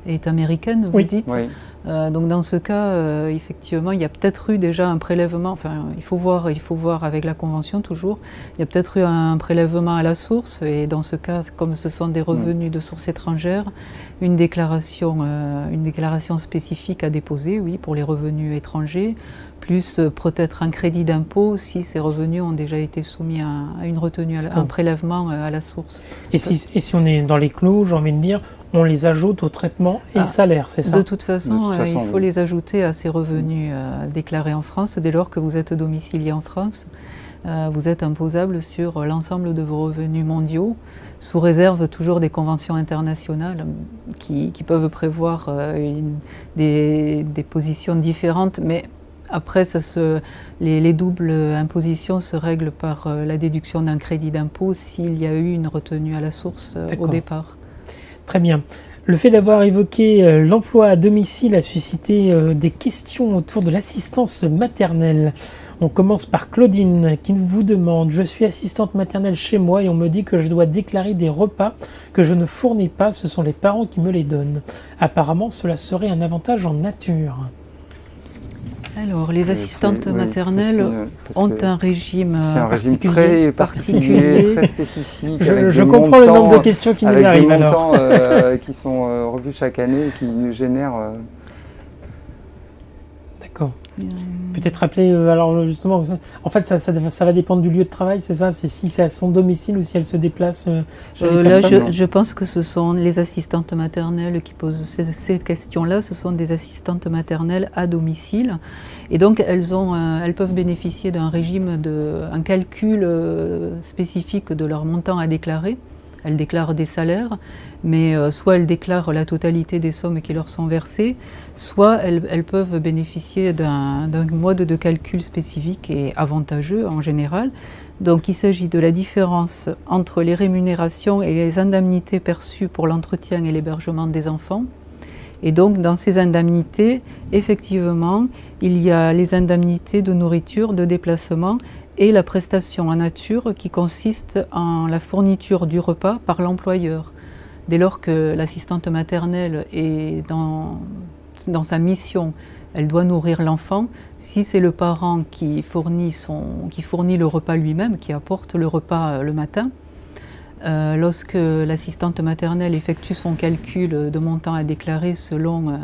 est américaine, vous dites. Oui. Donc dans ce cas, effectivement, il y a peut-être eu déjà un prélèvement, enfin il faut voir avec la convention toujours, il y a peut-être eu un prélèvement à la source, et dans ce cas, comme ce sont des revenus de sources étrangères, une déclaration spécifique à déposer, oui, pour les revenus étrangers, plus peut-être un crédit d'impôt si ces revenus ont déjà été soumis à une retenue, un prélèvement à la source. Et si on est dans les clous, j'ai envie de dire, on les ajoute au traitement et salaire, c'est ça? De toute façon, il faut les ajouter à ces revenus déclarés en France. Dès lors que vous êtes domicilié en France, vous êtes imposable sur l'ensemble de vos revenus mondiaux, sous réserve toujours des conventions internationales qui peuvent prévoir des positions différentes, mais après, les doubles impositions se règlent par la déduction d'un crédit d'impôt s'il y a eu une retenue à la source au départ. Très bien. Le fait d'avoir évoqué l'emploi à domicile a suscité des questions autour de l'assistance maternelle. On commence par Claudine qui vous demande « Je suis assistante maternelle chez moi et on me dit que je dois déclarer des repas que je ne fournis pas, ce sont les parents qui me les donnent. Apparemment, cela serait un avantage en nature. » Alors, les assistantes maternelles ont un régime très particulier, très spécifique. Je comprends le nombre de questions qui nous arrivent. Avec des montants qui sont revus chaque année et qui nous génèrent... D'accord. Peut-être rappeler, alors justement, en fait ça va dépendre du lieu de travail, c'est ça? C'est si c'est à son domicile ou si elle se déplace chez les personnes? Là, je pense que ce sont les assistantes maternelles qui posent ces questions-là, ce sont des assistantes maternelles à domicile. Et donc elles peuvent bénéficier d'un régime, un calcul spécifique de leur montant à déclarer. Elles déclarent des salaires, mais soit elles déclarent la totalité des sommes qui leur sont versées, soit elles peuvent bénéficier d'un mode de calcul spécifique et avantageux en général. Donc il s'agit de la différence entre les rémunérations et les indemnités perçues pour l'entretien et l'hébergement des enfants. Et donc dans ces indemnités, effectivement, il y a les indemnités de nourriture, de déplacement, et la prestation en nature qui consiste en la fourniture du repas par l'employeur. Dès lors que l'assistante maternelle est dans sa mission, elle doit nourrir l'enfant. Si c'est le parent qui fournit le repas lui-même, qui apporte le repas le matin, lorsque l'assistante maternelle effectue son calcul de montant à déclarer selon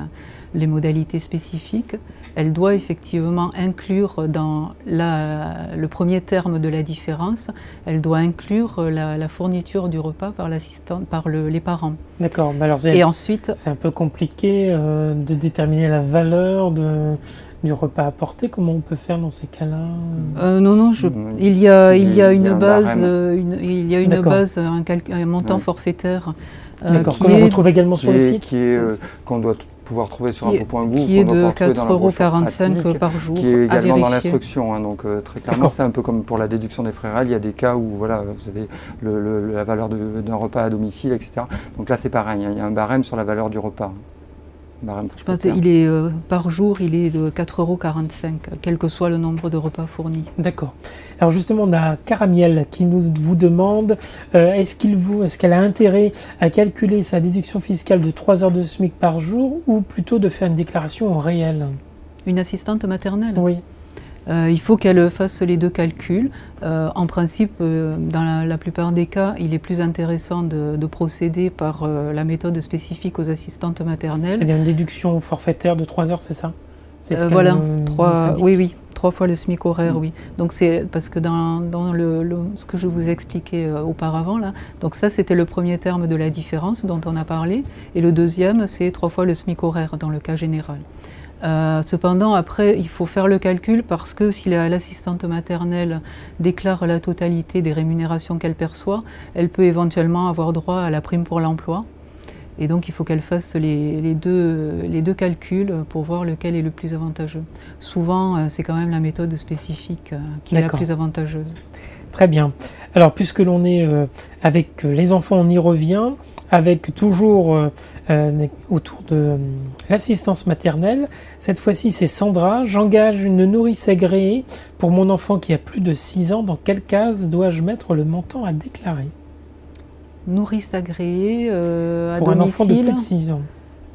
les modalités spécifiques, elle doit effectivement inclure dans le premier terme de la différence, elle doit inclure la fourniture du repas par l'assistante, par les parents. D'accord. Alors et ensuite, c'est un peu compliqué de déterminer la valeur du repas apporté. Comment on peut faire dans ces cas-là? Non, il y a une base, un montant forfaitaire. D'accord. Comme on retrouve également sur le site, qu'on doit pouvoir trouver sur info.gouv, qui est de 4,45 € par jour, qui est également dans l'instruction. Hein, donc très clairement, c'est un peu comme pour la déduction des frais réels. Il y a des cas où voilà, vous avez la valeur d'un repas à domicile, etc. Donc là, c'est pareil. Il y a un barème sur la valeur du repas. Je pense qu'il est par jour, il est de 4,45 €, quel que soit le nombre de repas fournis. D'accord. Alors justement, on a Caramiel qui vous demande est-ce qu'elle a intérêt à calculer sa déduction fiscale de 3 heures de SMIC par jour ou plutôt de faire une déclaration au réel? Une assistante maternelle? Oui. Il faut qu'elle fasse les deux calculs. En principe, dans la plupart des cas, il est plus intéressant de procéder par la méthode spécifique aux assistantes maternelles. C'est-à-dire une déduction forfaitaire de 3 heures, c'est ça? Voilà, 3 fois le SMIC horaire, oui. Donc c'est parce que dans ce que je vous expliquais auparavant, là, donc ça c'était le premier terme de la différence dont on a parlé, et le deuxième c'est 3 fois le SMIC horaire dans le cas général. Cependant, après, il faut faire le calcul parce que si l'assistante maternelle déclare la totalité des rémunérations qu'elle perçoit, elle peut éventuellement avoir droit à la prime pour l'emploi. Et donc, il faut qu'elle fasse les deux calculs pour voir lequel est le plus avantageux. Souvent, c'est quand même la méthode spécifique qui est la plus avantageuse. Très bien. Alors, puisque l'on est avec les enfants, on y revient, avec toujours autour de l'assistance maternelle. Cette fois-ci, c'est Sandra. J'engage une nourrice agréée pour mon enfant qui a plus de 6 ans. Dans quelle case dois-je mettre le montant à déclarer? Nourrice agréée à pour domicile. Un enfant de plus de 6 ans.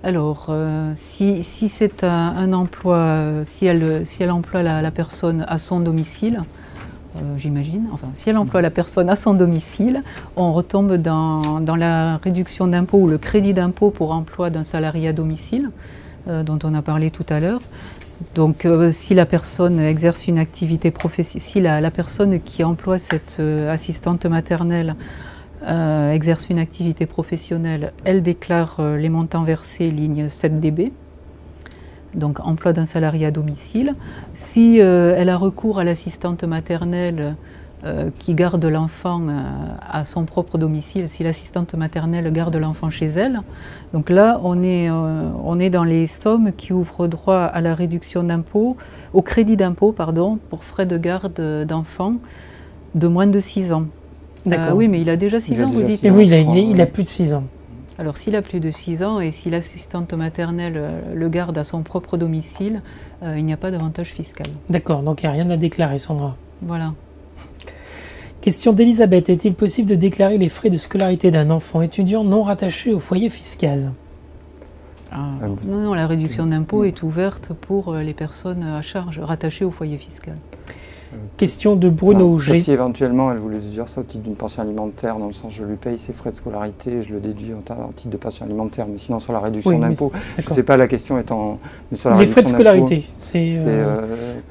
Alors, si c'est un emploi, si elle emploie la personne à son domicile, j'imagine, enfin, si elle emploie la personne à son domicile, on retombe dans la réduction d'impôt ou le crédit d'impôt pour emploi d'un salarié à domicile, dont on a parlé tout à l'heure. Donc, si la personne exerce une activité professionnelle, si la personne qui emploie cette assistante maternelle exerce une activité professionnelle, elle déclare les montants versés ligne 7DB, donc emploi d'un salarié à domicile. Si elle a recours à l'assistante maternelle qui garde l'enfant à son propre domicile, si l'assistante maternelle garde l'enfant chez elle, donc là on est dans les sommes qui ouvrent droit à la réduction d'impôt, au crédit d'impôt, pardon, pour frais de garde d'enfants de moins de 6 ans. Oui, mais il a déjà 6 ans, vous dites. Oui, il a plus de 6 ans. Alors, s'il a plus de 6 ans et si l'assistante maternelle le garde à son propre domicile, il n'y a pas d'avantage fiscal. D'accord, donc il n'y a rien à déclarer, Sandra. Voilà. Question d'Elisabeth. Est-il possible de déclarer les frais de scolarité d'un enfant étudiant non rattaché au foyer fiscal? Non, la réduction d'impôt est ouverte pour les personnes à charge rattachées au foyer fiscal. Question de Bruno. Si éventuellement elle voulait dire ça au titre d'une pension alimentaire, dans le sens je lui paye ses frais de scolarité et je le déduis en titre de pension alimentaire, mais sinon sur la réduction d'impôt, je ne sais pas, la question étant... Mais sur la les frais de scolarité, c'est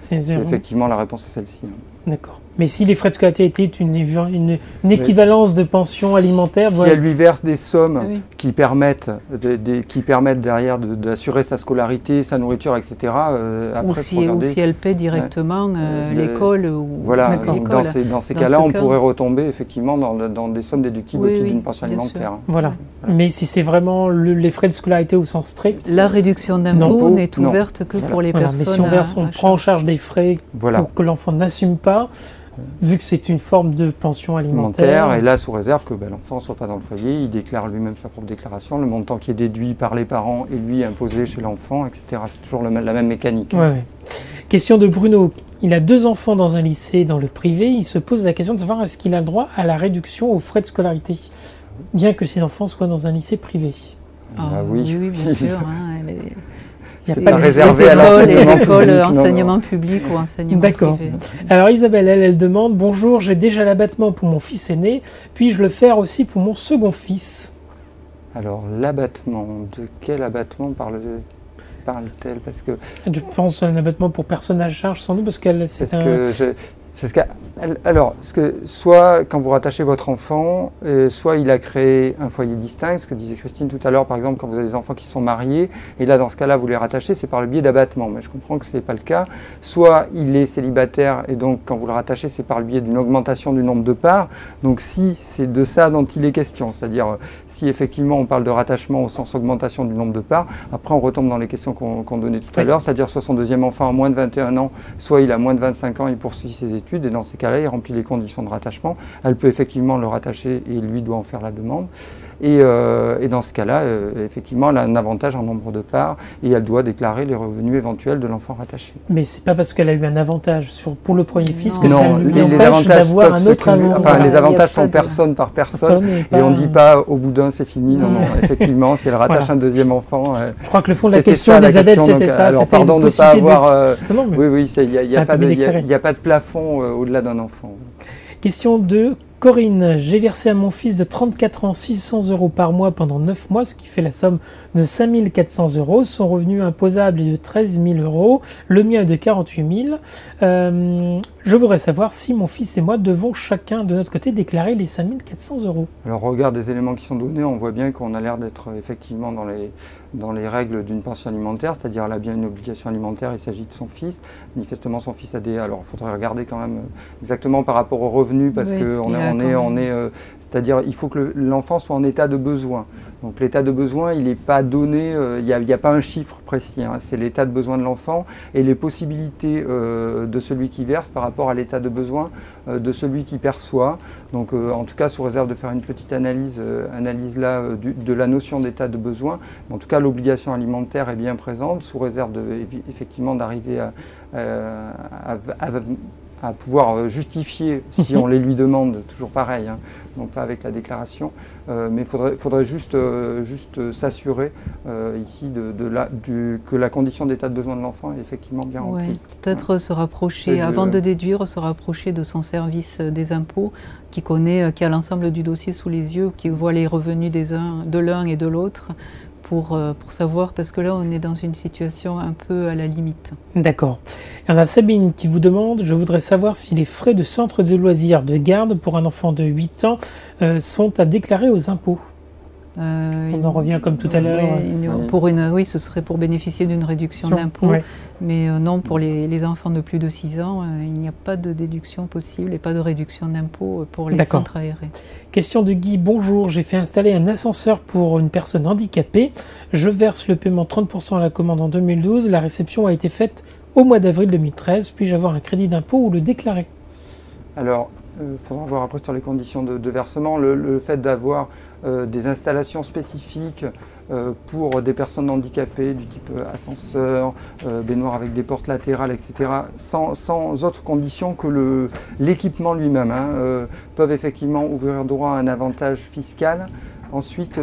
effectivement la réponse à celle-ci. D'accord. Mais si les frais de scolarité étaient une équivalence de pension alimentaire... Si elle lui verse des sommes qui permettent derrière d'assurer sa scolarité, sa nourriture, etc. Ou si elle paie directement l'école. Voilà, dans ces cas-là, on pourrait retomber effectivement dans des sommes déductibles au titre d'une pension alimentaire. Voilà. Mais si c'est vraiment les frais de scolarité au sens strict... La réduction d'impôt n'est ouverte que pour les personnes... Mais si on prend en charge des frais pour que l'enfant n'assume pas, vu que c'est une forme de pension alimentaire. Et là, sous réserve que l'enfant ne soit pas dans le foyer, il déclare lui-même sa propre déclaration, le montant qui est déduit par les parents et lui imposé chez l'enfant, etc. C'est toujours la même mécanique. Ouais. Question de Bruno. Il a 2 enfants dans un lycée dans le privé. Il se pose la question de savoir est-ce qu'il a le droit à la réduction aux frais de scolarité, bien que ses enfants soient dans un lycée privé. Oui, bien sûr. Il n'y a pas réservé à l'enseignement public ou enseignement privé. Alors Isabelle, elle demande « Bonjour, j'ai déjà l'abattement pour mon fils aîné, puis-je le faire aussi pour mon second fils ?» Alors l'abattement, de quel abattement parle-t-elle? Parce que je pense à un abattement pour personne à charge sans doute, parce qu'elle alors, soit quand vous rattachez votre enfant, soit il a créé un foyer distinct, ce que disait Christine tout à l'heure, par exemple, quand vous avez des enfants qui sont mariés, et là, dans ce cas-là, vous les rattachez, c'est par le biais d'abattement, mais je comprends que ce n'est pas le cas. Soit il est célibataire, et donc quand vous le rattachez, c'est par le biais d'une augmentation du nombre de parts. Donc si c'est de ça dont il est question, c'est-à-dire si effectivement on parle de rattachement au sens augmentation du nombre de parts, après on retombe dans les questions qu'on donnait tout à l'heure, c'est-à-dire soit son deuxième enfant a moins de 21 ans, soit il a moins de 25 ans, il poursuit ses études, et dans ces cas-là, il remplit les conditions de rattachement. Elle peut effectivement le rattacher et lui doit en faire la demande. Et dans ce cas-là, effectivement, elle a un avantage en nombre de parts et elle doit déclarer les revenus éventuels de l'enfant rattaché. Mais c'est pas parce qu'elle a eu un avantage pour le premier fils que ça lui empêche d'avoir un autre avantage. Enfin, les avantages sont personne par personne et on ne dit pas au bout d'un c'est fini. Non, effectivement, si elle rattache un deuxième enfant. Je crois que le fond de la question d'Isabelle, c'était ça. Alors, pardon de ne pas avoir. Oui, il n'y a pas de plafond au-delà d'un enfant. Question de Corinne. J'ai versé à mon fils de 34 ans 600 € par mois pendant 9 mois, ce qui fait la somme de 5 400 €. Son revenu imposable est de 13 000 €. Le mien est de 48 000. Je voudrais savoir si mon fils et moi devons chacun de notre côté déclarer les 5 400 €. Alors, au regard des éléments qui sont donnés, on voit bien qu'on a l'air d'être effectivement dans dans les règles d'une pension alimentaire, c'est-à-dire elle a bien une obligation alimentaire, il s'agit de son fils. Manifestement, son fils a des... Alors, il faudrait regarder quand même exactement par rapport aux revenus, parce c'est-à-dire il faut que l'enfant soit en état de besoin. Donc l'état de besoin, il n'est pas donné, il n'y a pas un chiffre précis, hein, c'est l'état de besoin de l'enfant et les possibilités de celui qui verse par rapport à l'état de besoin de celui qui perçoit. Donc en tout cas, sous réserve de faire une petite analyse là de la notion d'état de besoin. En tout cas, l'obligation alimentaire est bien présente, sous réserve effectivement d'arriver à pouvoir justifier, si on les lui demande, toujours pareil, hein, non pas avec la déclaration, mais il faudrait juste s'assurer ici que la condition d'état de besoin de l'enfant est effectivement bien remplie. Ouais, peut-être se rapprocher, avant de déduire, se rapprocher de son service des impôts, qui a l'ensemble du dossier sous les yeux, qui voit les revenus de l'un et de l'autre, pour savoir, parce que là on est dans une situation un peu à la limite. D'accord. Il y en a Sabine qui vous demande, je voudrais savoir si les frais de centre de loisirs de garde pour un enfant de 8 ans sont à déclarer aux impôts. On en revient comme tout à l'heure. Oui, ce serait pour bénéficier d'une réduction d'impôt, mais non, pour les enfants de plus de 6 ans, il n'y a pas de déduction possible et pas de réduction d'impôt pour les centres aérés. Question de Guy, bonjour, j'ai fait installer un ascenseur pour une personne handicapée. Je verse le paiement 30% à la commande en 2012. La réception a été faite au mois d'avril 2013. Puis-je avoir un crédit d'impôt ou le déclarer? Alors, il faudra voir après sur les conditions de versement. Le fait d'avoir des installations spécifiques pour des personnes handicapées du type ascenseur, baignoire avec des portes latérales, etc., sans autre condition que l'équipement lui-même, hein, peuvent effectivement ouvrir droit à un avantage fiscal. Ensuite,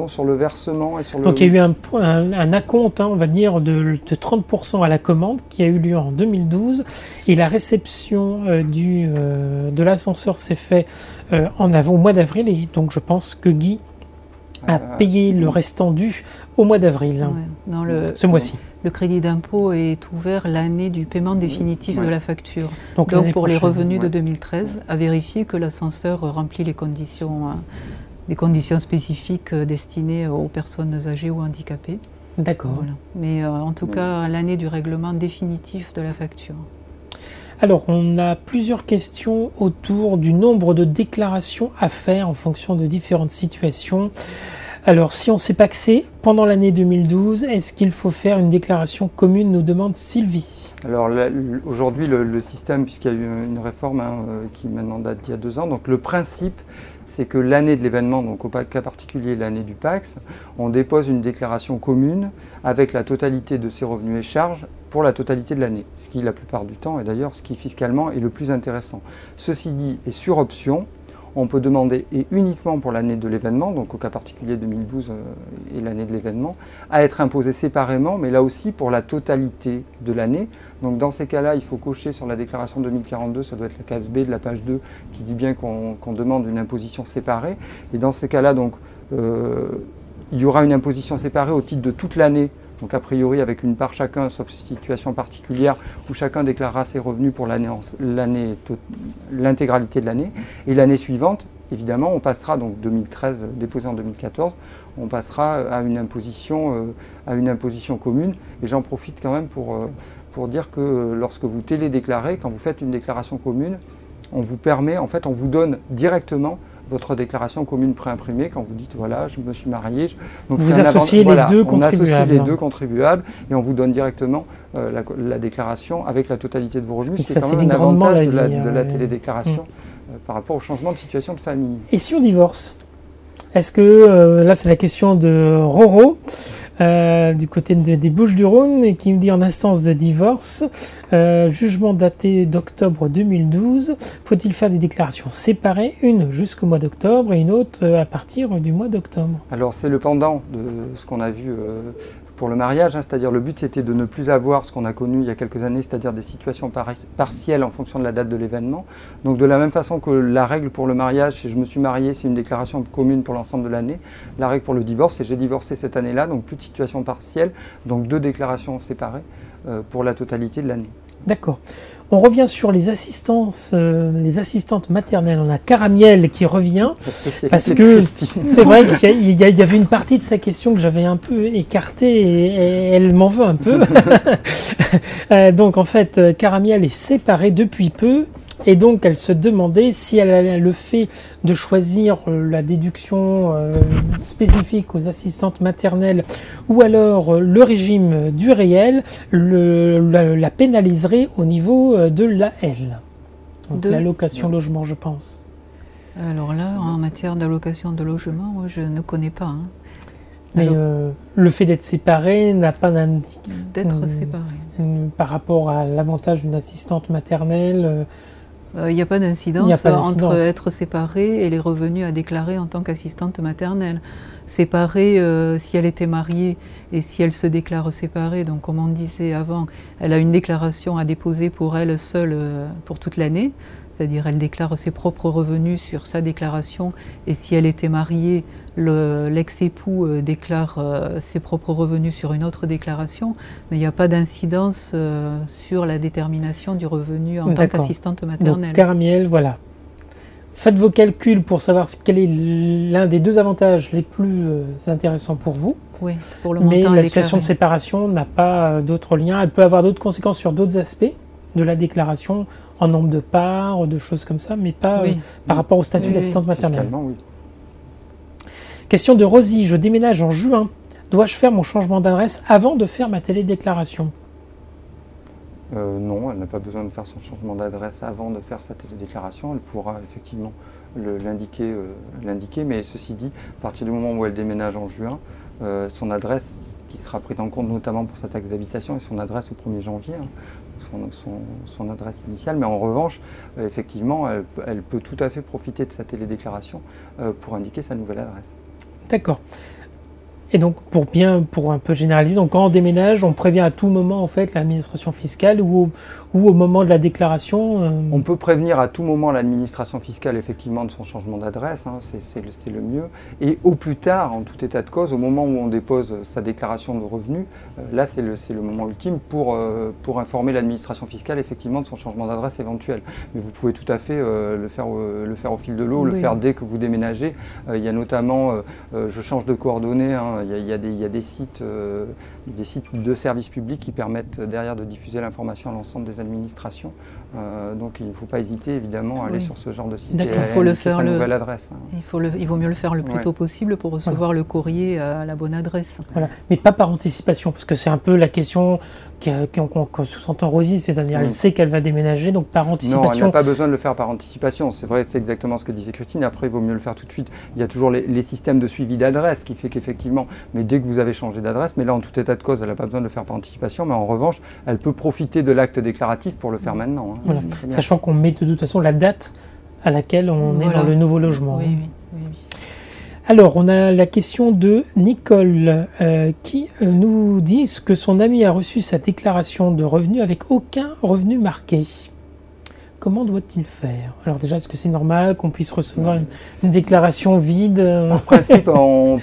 sur le versement et sur le... Donc il y a eu un acompte, hein, on va dire, de 30% à la commande qui a eu lieu en 2012 et la réception de l'ascenseur s'est faite au mois d'avril et donc je pense que Guy a payé le restant dû au mois d'avril, ce mois-ci. Le crédit d'impôt est ouvert l'année du paiement définitif de la facture. Donc pour les revenus de 2013, à vérifier que l'ascenseur remplit les conditions spécifiques destinées aux personnes âgées ou handicapées. D'accord. Voilà. Mais en tout cas, l'année du règlement définitif de la facture. Alors, on a plusieurs questions autour du nombre de déclarations à faire en fonction de différentes situations. Alors, si on ne sait pas que c'est pendant l'année 2012, est-ce qu'il faut faire une déclaration commune, nous demande Sylvie. Alors aujourd'hui, le système, puisqu'il y a eu une réforme qui maintenant date d'il y a 2 ans, donc le principe, c'est que l'année de l'événement, donc au cas particulier l'année du PACS, on dépose une déclaration commune avec la totalité de ses revenus et charges pour la totalité de l'année, ce qui la plupart du temps, et d'ailleurs ce qui fiscalement est le plus intéressant. Ceci dit, et sur option, on peut demander, et uniquement pour l'année de l'événement, donc au cas particulier 2012 et l'année de l'événement, à être imposé séparément, mais là aussi pour la totalité de l'année. Donc dans ces cas-là, il faut cocher sur la déclaration 2042, ça doit être la case B de la page 2, qui dit bien qu'on demande une imposition séparée. Et dans ces cas-là, donc, il y aura une imposition séparée au titre de toute l'année, donc a priori avec une part chacun, sauf situation particulière où chacun déclarera ses revenus pour l'intégralité de l'année. Et l'année suivante, évidemment, on passera, donc 2013 déposé en 2014, on passera à une imposition commune. Et j'en profite quand même pour dire que lorsque vous télédéclarez, quand vous faites une déclaration commune, on vous permet, en fait, on vous donne directement votre déclaration commune préimprimée quand vous dites voilà, je me suis marié. Donc vous associez les deux contribuables. On associe les deux contribuables et on vous donne directement la déclaration avec la totalité de vos revenus. C'est quand même un avantage de la télédéclaration par rapport au changement de situation de famille. Et si on divorce? Est-ce que, là c'est la question de Roro, du côté des Bouches-du-Rhône, qui nous dit en instance de divorce, jugement daté d'octobre 2012, faut-il faire des déclarations séparées, une jusqu'au mois d'octobre et une autre à partir du mois d'octobre? Alors c'est le pendant de ce qu'on a vu pour le mariage, hein, c'est-à-dire le but c'était de ne plus avoir ce qu'on a connu il y a quelques années, c'est-à-dire des situations partielles en fonction de la date de l'événement. Donc de la même façon que la règle pour le mariage, c'est je me suis marié, c'est une déclaration commune pour l'ensemble de l'année. La règle pour le divorce, c'est j'ai divorcé cette année-là, donc plus de situation partielle, donc 2 déclarations séparées pour la totalité de l'année. D'accord. On revient sur les assistantes maternelles. On a Caramiel qui revient, parce que c'est vrai qu'il y avait une partie de sa question que j'avais un peu écartée et elle m'en veut un peu. Donc en fait, Caramiel est séparée depuis peu. Et donc, elle se demandait si elle avait le fait de choisir la déduction spécifique aux assistantes maternelles ou alors le régime du réel la pénaliserait au niveau de l'AL. Donc l'allocation logement, je pense. Alors là, en matière d'allocation de logement, moi, je ne connais pas. Hein. Mais le fait d'être séparé n'a pas d'être séparé par rapport à l'avantage d'une assistante maternelle. Il n'y a pas d'incidence entre être séparée et les revenus à déclarer en tant qu'assistante maternelle. Séparée, si elle était mariée et si elle se déclare séparée, donc comme on disait avant, elle a une déclaration à déposer pour elle seule pour toute l'année, c'est-à-dire elle déclare ses propres revenus sur sa déclaration, et si elle était mariée, l'ex-époux déclare ses propres revenus sur une autre déclaration, mais il n'y a pas d'incidence sur la détermination du revenu en tant qu'assistante maternelle. Donc, Caramiel, voilà. Faites vos calculs pour savoir quel est l'un des deux avantages les plus intéressants pour vous. Oui, pour le montant. Mais la situation de séparation n'a pas d'autres liens. Elle peut avoir d'autres conséquences sur d'autres aspects de la déclaration, en nombre de parts, de choses comme ça, mais pas par rapport au statut d'assistante maternelle. Oui. Question de Rosie, je déménage en juin. Dois-je faire mon changement d'adresse avant de faire ma télédéclaration ? Non, elle n'a pas besoin de faire son changement d'adresse avant de faire sa télédéclaration. Elle pourra effectivement l'indiquer, mais ceci dit, à partir du moment où elle déménage en juin, son adresse, qui sera prise en compte notamment pour sa taxe d'habitation, et son adresse au 1er janvier, son adresse initiale, mais en revanche, effectivement, elle peut tout à fait profiter de sa télédéclaration pour indiquer sa nouvelle adresse. D'accord. Et donc, pour un peu généraliser, donc quand on déménage, on prévient à tout moment en fait l'administration fiscale ou au moment de la déclaration On peut prévenir à tout moment l'administration fiscale effectivement de son changement d'adresse, hein, c'est le mieux. Et au plus tard, en tout état de cause, au moment où on dépose sa déclaration de revenus, là c'est le moment ultime pour informer l'administration fiscale effectivement de son changement d'adresse éventuel. Mais vous pouvez tout à fait le faire au fil de l'eau, le faire dès que vous déménagez. Il y a notamment, je change de coordonnées, hein, il y a des sites de services publics qui permettent derrière de diffuser l'information à l'ensemble des administrations. Donc il ne faut pas hésiter évidemment à aller sur ce genre de site et à indiquer sa nouvelle adresse. Il vaut mieux le faire le plus tôt possible pour recevoir le courrier à la bonne adresse. Voilà. Mais pas par anticipation, parce que c'est un peu la question qu'on sous-entend Rosie, c'est-à-dire elle sait qu'elle va déménager, donc par anticipation. Non, elle n'a pas besoin de le faire par anticipation. C'est vrai, c'est exactement ce que disait Christine. Après, il vaut mieux le faire tout de suite. Il y a toujours les systèmes de suivi d'adresse qui fait qu'effectivement, mais dès que vous avez changé d'adresse, mais là en tout état de cause, elle n'a pas besoin de le faire par anticipation, mais en revanche, elle peut profiter de l'acte déclaratif pour le faire maintenant. Hein. Voilà. Sachant qu'on met de toute façon la date à laquelle on est dans le nouveau logement. Oui. Alors, on a la question de Nicole qui nous dit que son ami a reçu sa déclaration de revenus avec aucun revenu marqué. Comment doit-il faire? Alors déjà, est-ce que c'est normal qu'on puisse recevoir une déclaration vide? En principe, on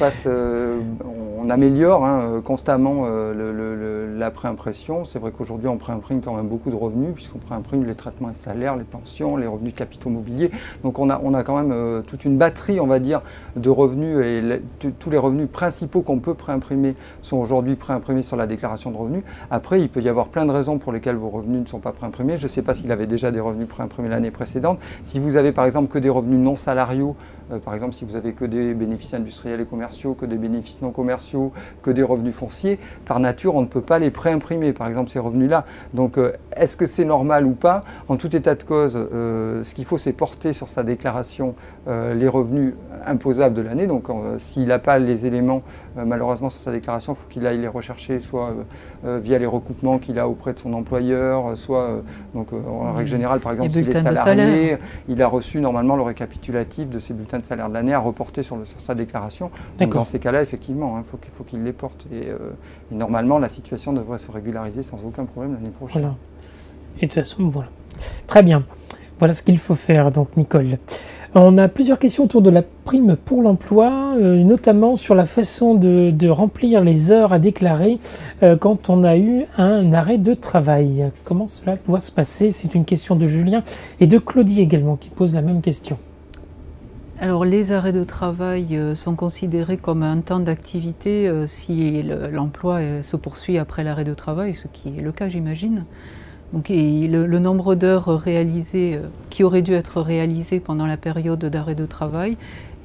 améliore constamment la préimpression. C'est vrai qu'aujourd'hui, on préimprime quand même beaucoup de revenus, puisqu'on préimprime les traitements et salaires, les pensions, les revenus de capitaux mobiliers. Donc on a quand même toute une batterie, on va dire, de revenus, et tous les revenus principaux qu'on peut préimprimer sont aujourd'hui préimprimés sur la déclaration de revenus. Après, il peut y avoir plein de raisons pour lesquelles vos revenus ne sont pas préimprimés. Je ne sais pas s'il avait déjà des revenus préimprimés l'année précédente. Si vous avez par exemple que des revenus non salariaux, par exemple si vous avez que des bénéfices industriels et commerciaux, que des bénéfices non commerciaux, que des revenus fonciers, par nature on ne peut pas les préimprimer, par exemple ces revenus-là. Donc est-ce que c'est normal ou pas? En tout état de cause, ce qu'il faut c'est porter sur sa déclaration les revenus imposables de l'année. Donc s'il n'a pas les éléments malheureusement sur sa déclaration, il faut qu'il aille les rechercher soit via les recoupements qu'il a auprès de son employeur, soit en règle générale par exemple s'il est salarié, il a reçu normalement le récapitulatif de ses bulletins de salaire de l'année à reporter sur sa déclaration. Donc dans ces cas-là, effectivement, il faut qu'il les porte. Et normalement, la situation devrait se régulariser sans aucun problème l'année prochaine. Voilà. Et de toute façon, voilà. Très bien. Voilà ce qu'il faut faire, donc Nicole. On a plusieurs questions autour de la prime pour l'emploi, notamment sur la façon de remplir les heures à déclarer quand on a eu un arrêt de travail. Comment cela doit se passer? C'est une question de Julien et de Claudie également qui posent la même question. Alors les arrêts de travail sont considérés comme un temps d'activité si l'emploi se poursuit après l'arrêt de travail, ce qui est le cas j'imagine. Donc, le nombre d'heures réalisées qui auraient dû être réalisées pendant la période d'arrêt de travail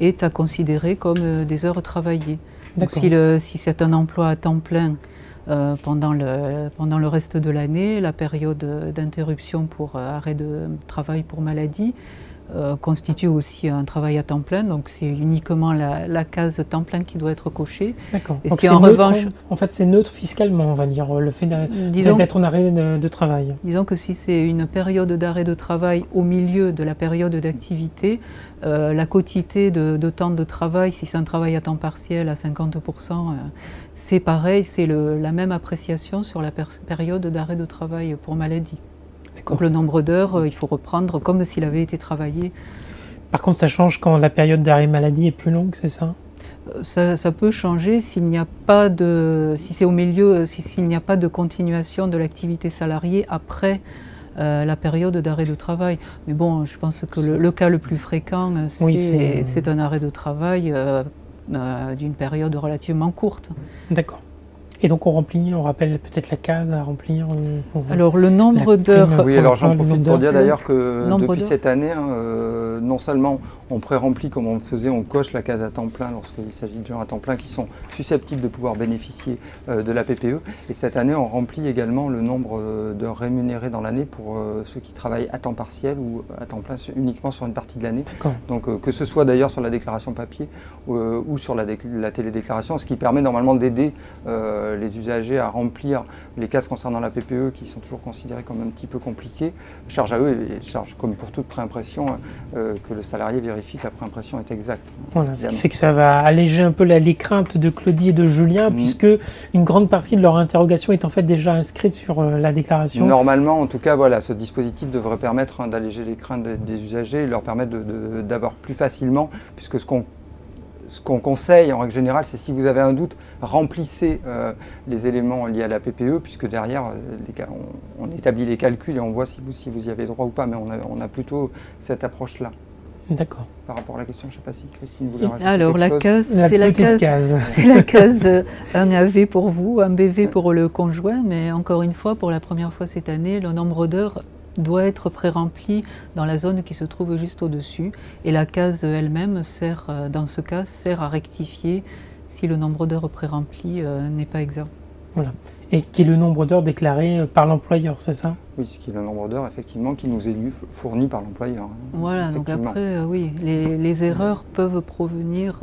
est à considérer comme des heures travaillées. Donc, si c'est un emploi à temps plein pendant le reste de l'année, la période d'interruption pour arrêt de travail pour maladie constitue aussi un travail à temps plein, donc c'est uniquement la case temps plein qui doit être cochée. D'accord. Et donc si c'est en neutre, revanche, en fait c'est neutre fiscalement, on va dire, le fait d'être en arrêt de travail. Disons que si c'est une période d'arrêt de travail au milieu de la période d'activité, la quotité de temps de travail, si c'est un travail à temps partiel à 50%, c'est pareil, c'est la même appréciation sur la période d'arrêt de travail pour maladie. Donc le nombre d'heures, il faut reprendre comme s'il avait été travaillé. Par contre, ça change quand la période d'arrêt maladie est plus longue, c'est ça? Ça peut changer s'il n'y a pas si c'est au milieu, s'il n'y a pas de continuation de l'activité salariée après la période d'arrêt de travail. Mais bon, je pense que le cas le plus fréquent, c'est un arrêt de travail d'une période relativement courte. D'accord. Et donc on rappelle peut-être la case à remplir. Alors le nombre d'heures. Oui, alors j'en profite pour dire d'ailleurs que depuis cette année, non seulement on pré-remplit comme on le faisait, on coche la case à temps plein lorsqu'il s'agit de gens à temps plein qui sont susceptibles de pouvoir bénéficier de la PPE. Et cette année, on remplit également le nombre d'heures rémunérées dans l'année pour ceux qui travaillent à temps partiel ou à temps plein uniquement sur une partie de l'année. Donc que ce soit d'ailleurs sur la déclaration papier ou sur la télédéclaration, ce qui permet normalement d'aider les usagers à remplir les cases concernant la PPE qui sont toujours considérées comme un petit peu compliquées. Charge à eux et charge comme pour toute préimpression que le salarié vérifie que la préimpression est exacte. Voilà, ce qui fait que ça va alléger un peu les craintes de Claudie et de Julien puisque une grande partie de leur interrogation est en fait déjà inscrite sur la déclaration. Normalement, en tout cas, voilà, ce dispositif devrait permettre d'alléger les craintes des usagers et leur permettre d'avoir plus facilement, puisque ce qu'on conseille en règle générale, c'est si vous avez un doute, remplissez les éléments liés à la PPE, puisque derrière, on établit les calculs et on voit si vous y avez droit ou pas, mais on a plutôt cette approche-là. D'accord. Par rapport à la question, je ne sais pas si Christine voulait rajouter alors, quelque chose. C'est la case 1 AV pour vous, un BV pour le conjoint, mais encore une fois, pour la première fois cette année, le nombre d'heures doit être pré-rempli dans la zone qui se trouve juste au-dessus. Et la case elle-même sert, dans ce cas, sert à rectifier si le nombre d'heures pré-rempli n'est pas exact. Voilà. Et qui est le nombre d'heures déclarées par l'employeur, c'est ça? Oui, ce qui est le nombre d'heures, effectivement, qui nous est fourni par l'employeur. Voilà, donc après, oui, les erreurs peuvent provenir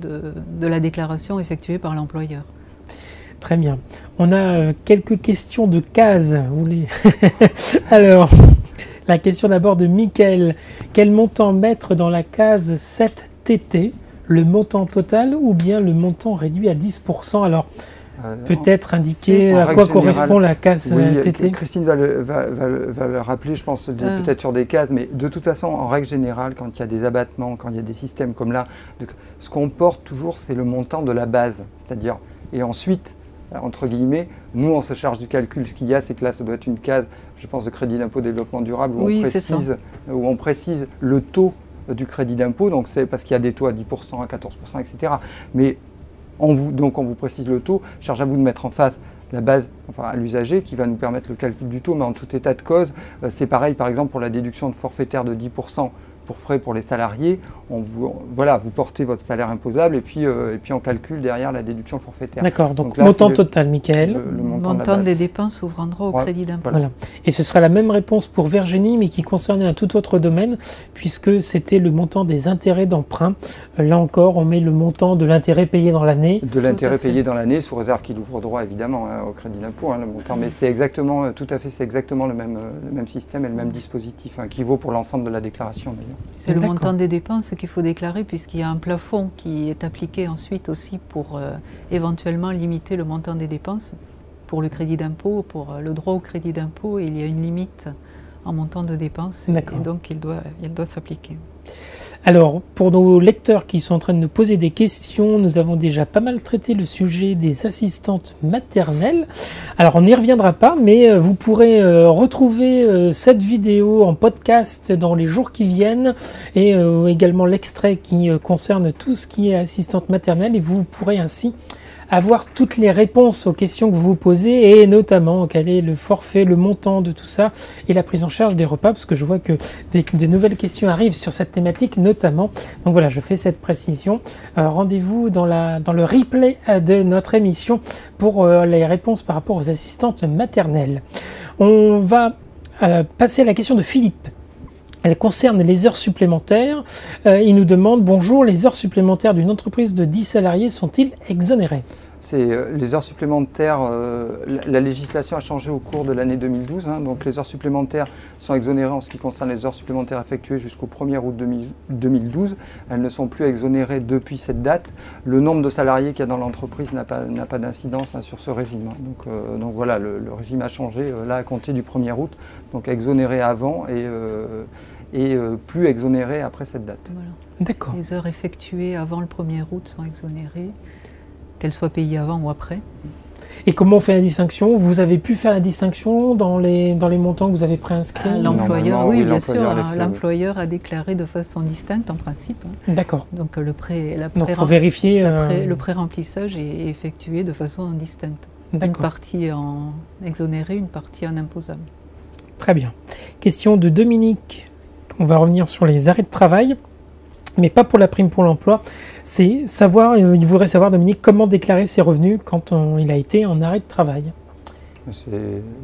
de la déclaration effectuée par l'employeur. Très bien. On a quelques questions de cases. Alors, la question d'abord de Mickaël. Quel montant mettre dans la case 7TT? Le montant total ou bien le montant réduit à 10%? Alors, peut-être indiquer à quoi correspond la case TT. Christine va le rappeler, je pense, peut-être sur des cases, mais de toute façon, en règle générale, quand il y a des abattements, quand il y a des systèmes comme là, ce qu'on porte toujours, c'est le montant de la base. C'est-à-dire, et ensuite, entre guillemets, nous, on se charge du calcul. Ce qu'il y a, c'est que là, ça doit être une case, je pense, de crédit d'impôt développement durable, où on précise le taux du crédit d'impôt. Donc, c'est parce qu'il y a des taux à 10%, à 14%, etc. Mais donc on vous précise le taux, charge à vous de mettre en face la base, enfin à l'usager qui va nous permettre le calcul du taux, mais en tout état de cause, c'est pareil par exemple pour la déduction de forfaitaire de 10% pour frais pour les salariés, vous portez votre salaire imposable et puis on calcule derrière la déduction forfaitaire. D'accord, donc là, montant total, Mickaël. Le montant des dépenses ouvrant droit au crédit d'impôt. Voilà. Et ce sera la même réponse pour Virginie, mais qui concernait un tout autre domaine, puisque c'était le montant des intérêts d'emprunt. Là encore, on met le montant de l'intérêt payé dans l'année. De l'intérêt payé dans l'année, sous réserve qu'il ouvre droit évidemment au crédit d'impôt, le montant. Mais c'est exactement, tout à fait, c'est exactement le même système et le même dispositif, qui vaut pour l'ensemble de la déclaration d'ailleurs. C'est le montant des dépenses qu'il faut déclarer puisqu'il y a un plafond qui est appliqué ensuite aussi pour éventuellement limiter le montant des dépenses. Pour le crédit d'impôt, pour le droit au crédit d'impôt, il y a une limite en montant de dépenses et donc il doit s'appliquer. Alors, pour nos lecteurs qui sont en train de nous poser des questions, nous avons déjà pas mal traité le sujet des assistantes maternelles. Alors, on n'y reviendra pas, mais vous pourrez retrouver cette vidéo en podcast dans les jours qui viennent et également l'extrait qui concerne tout ce qui est assistante maternelle et vous pourrez ainsi avoir toutes les réponses aux questions que vous vous posez et notamment quel est le forfait, le montant de tout ça et la prise en charge des repas parce que je vois que des nouvelles questions arrivent sur cette thématique notamment. Donc voilà, je fais cette précision. Rendez-vous dans le replay de notre émission pour les réponses par rapport aux assistantes maternelles. On va passer à la question de Philippe. Elle concerne les heures supplémentaires. Il nous demande, bonjour, les heures supplémentaires d'une entreprise de 10 salariés sont-ils exonérées ? Les heures supplémentaires, la législation a changé au cours de l'année 2012, donc les heures supplémentaires sont exonérées en ce qui concerne les heures supplémentaires effectuées jusqu'au 1er août 2012. Elles ne sont plus exonérées depuis cette date. Le nombre de salariés qu'il y a dans l'entreprise n'a pas d'incidence sur ce régime. Donc voilà, le régime a changé là à compter du 1er août, donc exonéré avant et plus exonéré après cette date. Voilà. D'accord. Les heures effectuées avant le 1er août sont exonérées, qu'elles soient payées avant ou après. Et comment on fait la distinction ? Vous avez pu faire la distinction dans les montants que vous avez préinscrits ? L'employeur, oui, bien sûr. L'employeur a déclaré de façon distincte en principe. D'accord. Donc Donc il faut vérifier. Le pré-remplissage est effectué de façon distincte. Une partie en exonérée, une partie en imposable. Très bien. Question de Dominique. On va revenir sur les arrêts de travail, mais pas pour la prime pour l'emploi. C'est savoir, il voudrait savoir, Dominique, comment déclarer ses revenus quand il a été en arrêt de travail.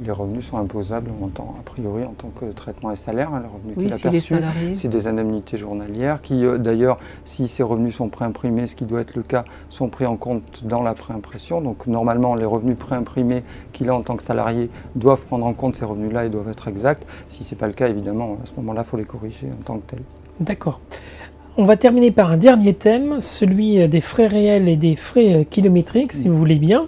Les revenus sont imposables a priori en tant que traitement et salaire. Les revenus qu'il a perçus, salariés... c'est des indemnités journalières qui, d'ailleurs, si ces revenus sont préimprimés, ce qui doit être le cas, sont pris en compte dans la préimpression. Donc normalement, les revenus préimprimés qu'il a en tant que salarié doivent prendre en compte ces revenus-là et doivent être exacts. Si ce n'est pas le cas, évidemment, à ce moment-là, il faut les corriger en tant que tels. D'accord. On va terminer par un dernier thème, celui des frais réels et des frais kilométriques, si vous voulez bien.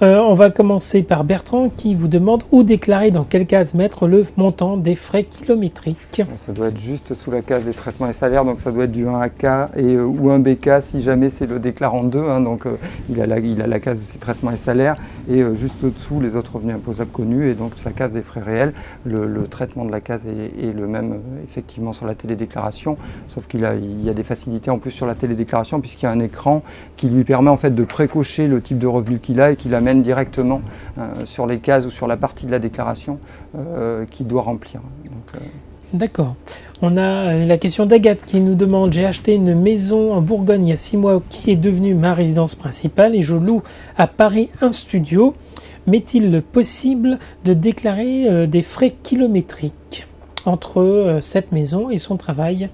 On va commencer par Bertrand qui vous demande où déclarer, dans quelle case mettre le montant des frais kilométriques. Ça doit être juste sous la case des traitements et salaires, donc ça doit être du 1AK ou un BK si jamais c'est le déclarant 2. Donc il a la case de ses traitements et salaires et juste au-dessous les autres revenus imposables connus et donc la case des frais réels. Le traitement de la case est le même effectivement sur la télédéclaration, sauf qu'il y a des facilités en plus sur la télédéclaration puisqu'il y a un écran qui lui permet en fait de précocher le type de revenu qu'il a et qu'il amène directement sur les cases ou sur la partie de la déclaration qu'il doit remplir. D'accord. On a la question d'Agathe qui nous demande: j'ai acheté une maison en Bourgogne il y a 6 mois qui est devenue ma résidence principale et je loue à Paris un studio. M'est-il possible de déclarer des frais kilométriques entre cette maison et son travail,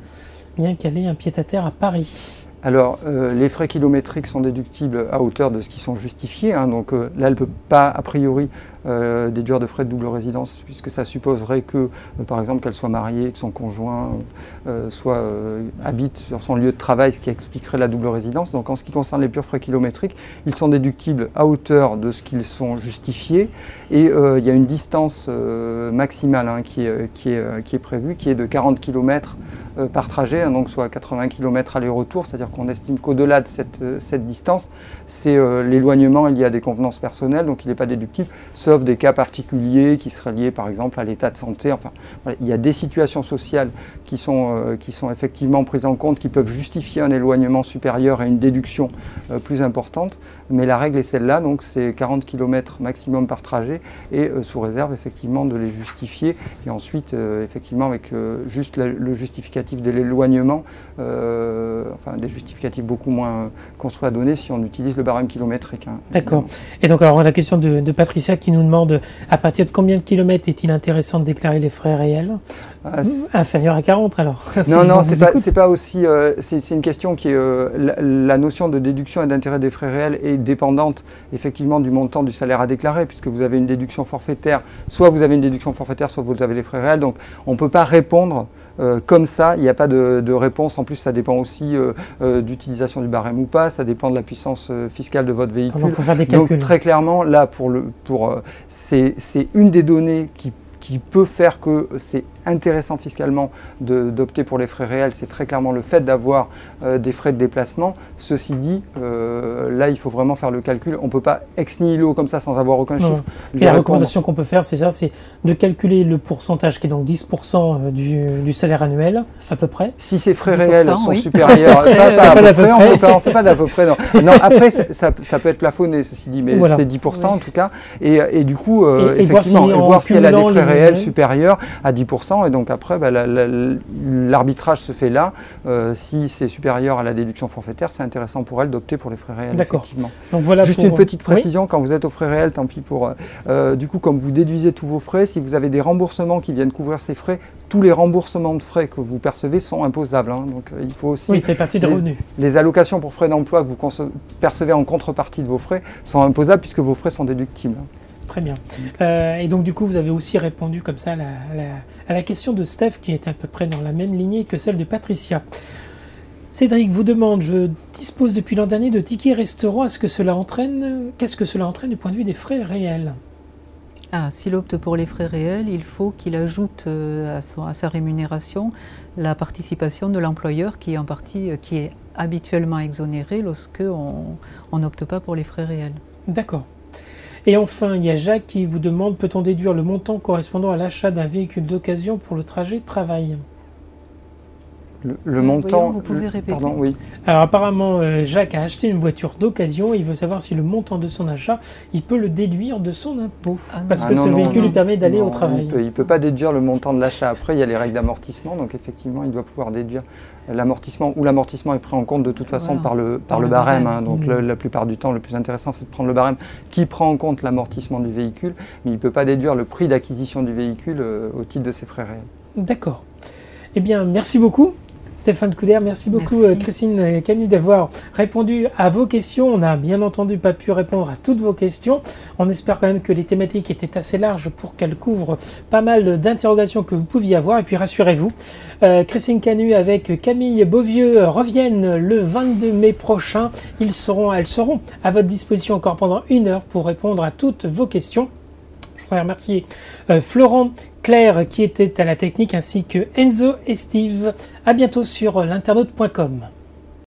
bien qu'elle ait un pied-à-terre à Paris ? Alors, les frais kilométriques sont déductibles à hauteur de ce qui sont justifiés. Donc là, elle ne peut pas, a priori, déduire de frais de double résidence, puisque ça supposerait que, par exemple, qu'elle soit mariée, que son conjoint habite sur son lieu de travail, ce qui expliquerait la double résidence. Donc en ce qui concerne les purs frais kilométriques, ils sont déductibles à hauteur de ce qu'ils sont justifiés. Et il y a une distance maximale qui est prévue, qui est de 40 km par trajet, donc soit 80 km aller-retour, c'est-à-dire qu'on estime qu'au-delà de cette distance, c'est l'éloignement, il y a des convenances personnelles, donc il n'est pas déductible, sauf des cas particuliers qui seraient liés par exemple à l'état de santé. Enfin, voilà, il y a des situations sociales qui sont effectivement prises en compte, qui peuvent justifier un éloignement supérieur et une déduction plus importante, mais la règle est celle-là, donc c'est 40 km maximum par trajet, et sous réserve effectivement de les justifier, et ensuite effectivement avec juste le justificatif de l'éloignement, des justificatifs beaucoup moins construits à donner si on utilise le barème kilométrique. D'accord. Et donc alors la question de Patricia qui nous demande à partir de combien de kilomètres est-il intéressant de déclarer les frais réels ? Inférieur à 40 alors. Non, c'est pas aussi. C'est une question qui est la notion de déduction et d'intérêt des frais réels est dépendante effectivement du montant du salaire à déclarer, puisque vous avez une déduction forfaitaire, soit vous avez une déduction forfaitaire, soit vous avez les frais réels. Donc on ne peut pas répondre comme ça, il n'y a pas de réponse. En plus, ça dépend aussi d'utilisation du barème ou pas, ça dépend de la puissance fiscale de votre véhicule. Donc, faut faire des calculs. Donc très clairement, là, c'est une des données qui peut faire que c'est intéressant fiscalement d'opter pour les frais réels, c'est très clairement le fait d'avoir des frais de déplacement. Ceci dit, là, il faut vraiment faire le calcul. On ne peut pas ex nihilo comme ça sans avoir aucun chiffre. Et la recommandation qu'on peut faire, c'est ça, c'est de calculer le pourcentage qui est donc 10% du salaire annuel, à peu près. Si ces frais réels sont oui. supérieurs, pas à peu près, on ne fait pas d'à peu près. Non, après, ça peut être plafonné, ceci dit, mais Voilà. c'est 10% en tout cas. Et du coup, et effectivement, voir si elle a des cumulant frais les réels nouvelles. supérieurs à 10%. Et donc après, l'arbitrage se fait là. Si c'est supérieur à la déduction forfaitaire, c'est intéressant pour elle d'opter pour les frais réels. D'accord. Effectivement. Donc voilà Juste pour- une petite Oui. précision, quand vous êtes aux frais réels, tant pis pour... du coup, comme vous déduisez tous vos frais, si vous avez des remboursements qui viennent couvrir ces frais, tous les remboursements de frais que vous percevez sont imposables. Hein. Donc il faut aussi... Oui, c'est partie des revenus. Les allocations pour frais d'emploi que vous percevez en contrepartie de vos frais sont imposables puisque vos frais sont déductibles. Très bien. Et donc, du coup, vous avez aussi répondu comme ça à la question de Steph, qui est à peu près dans la même lignée que celle de Patricia. Cédric vous demande, je dispose depuis l'an dernier de tickets restaurant, qu'est-ce que cela entraîne du point de vue des frais réels? S'il opte pour les frais réels, il faut qu'il ajoute à sa rémunération la participation de l'employeur qui est habituellement exonérée lorsque on n'opte pas pour les frais réels. D'accord. Et enfin, il y a Jacques qui vous demande, peut-on déduire le montant correspondant à l'achat d'un véhicule d'occasion pour le trajet de travail? Le montant... Vous pouvez répéter. Pardon, oui. Alors apparemment, Jacques a acheté une voiture d'occasion et il veut savoir si le montant de son achat, il peut le déduire de son impôt. Parce que non, ce non, véhicule non. lui permet d'aller Non, au travail. Il ne peut pas déduire le montant de l'achat. Après, il y a les règles d'amortissement, donc effectivement, il doit pouvoir déduire l'amortissement, ou l'amortissement est pris en compte de toute façon Voilà. par le barème. Hein. barème. Donc la plupart du temps, le plus intéressant, c'est de prendre le barème qui prend en compte l'amortissement du véhicule, mais il ne peut pas déduire le prix d'acquisition du véhicule au titre de ses frais réels. D'accord. Eh bien, merci beaucoup. Stéphane Couder, merci beaucoup Merci. Christine Canu d'avoir répondu à vos questions. On n'a bien entendu pas pu répondre à toutes vos questions. On espère quand même que les thématiques étaient assez larges pour qu'elles couvrent pas mal d'interrogations que vous pouviez avoir. Et puis rassurez-vous, Christine Canu avec Camille Beauvieux reviennent le 22 mai prochain. Elles seront à votre disposition encore pendant 1 heure pour répondre à toutes vos questions. Je voudrais remercier Florent, Claire qui était à la technique ainsi que Enzo et Steve. À bientôt sur l'internaute.com.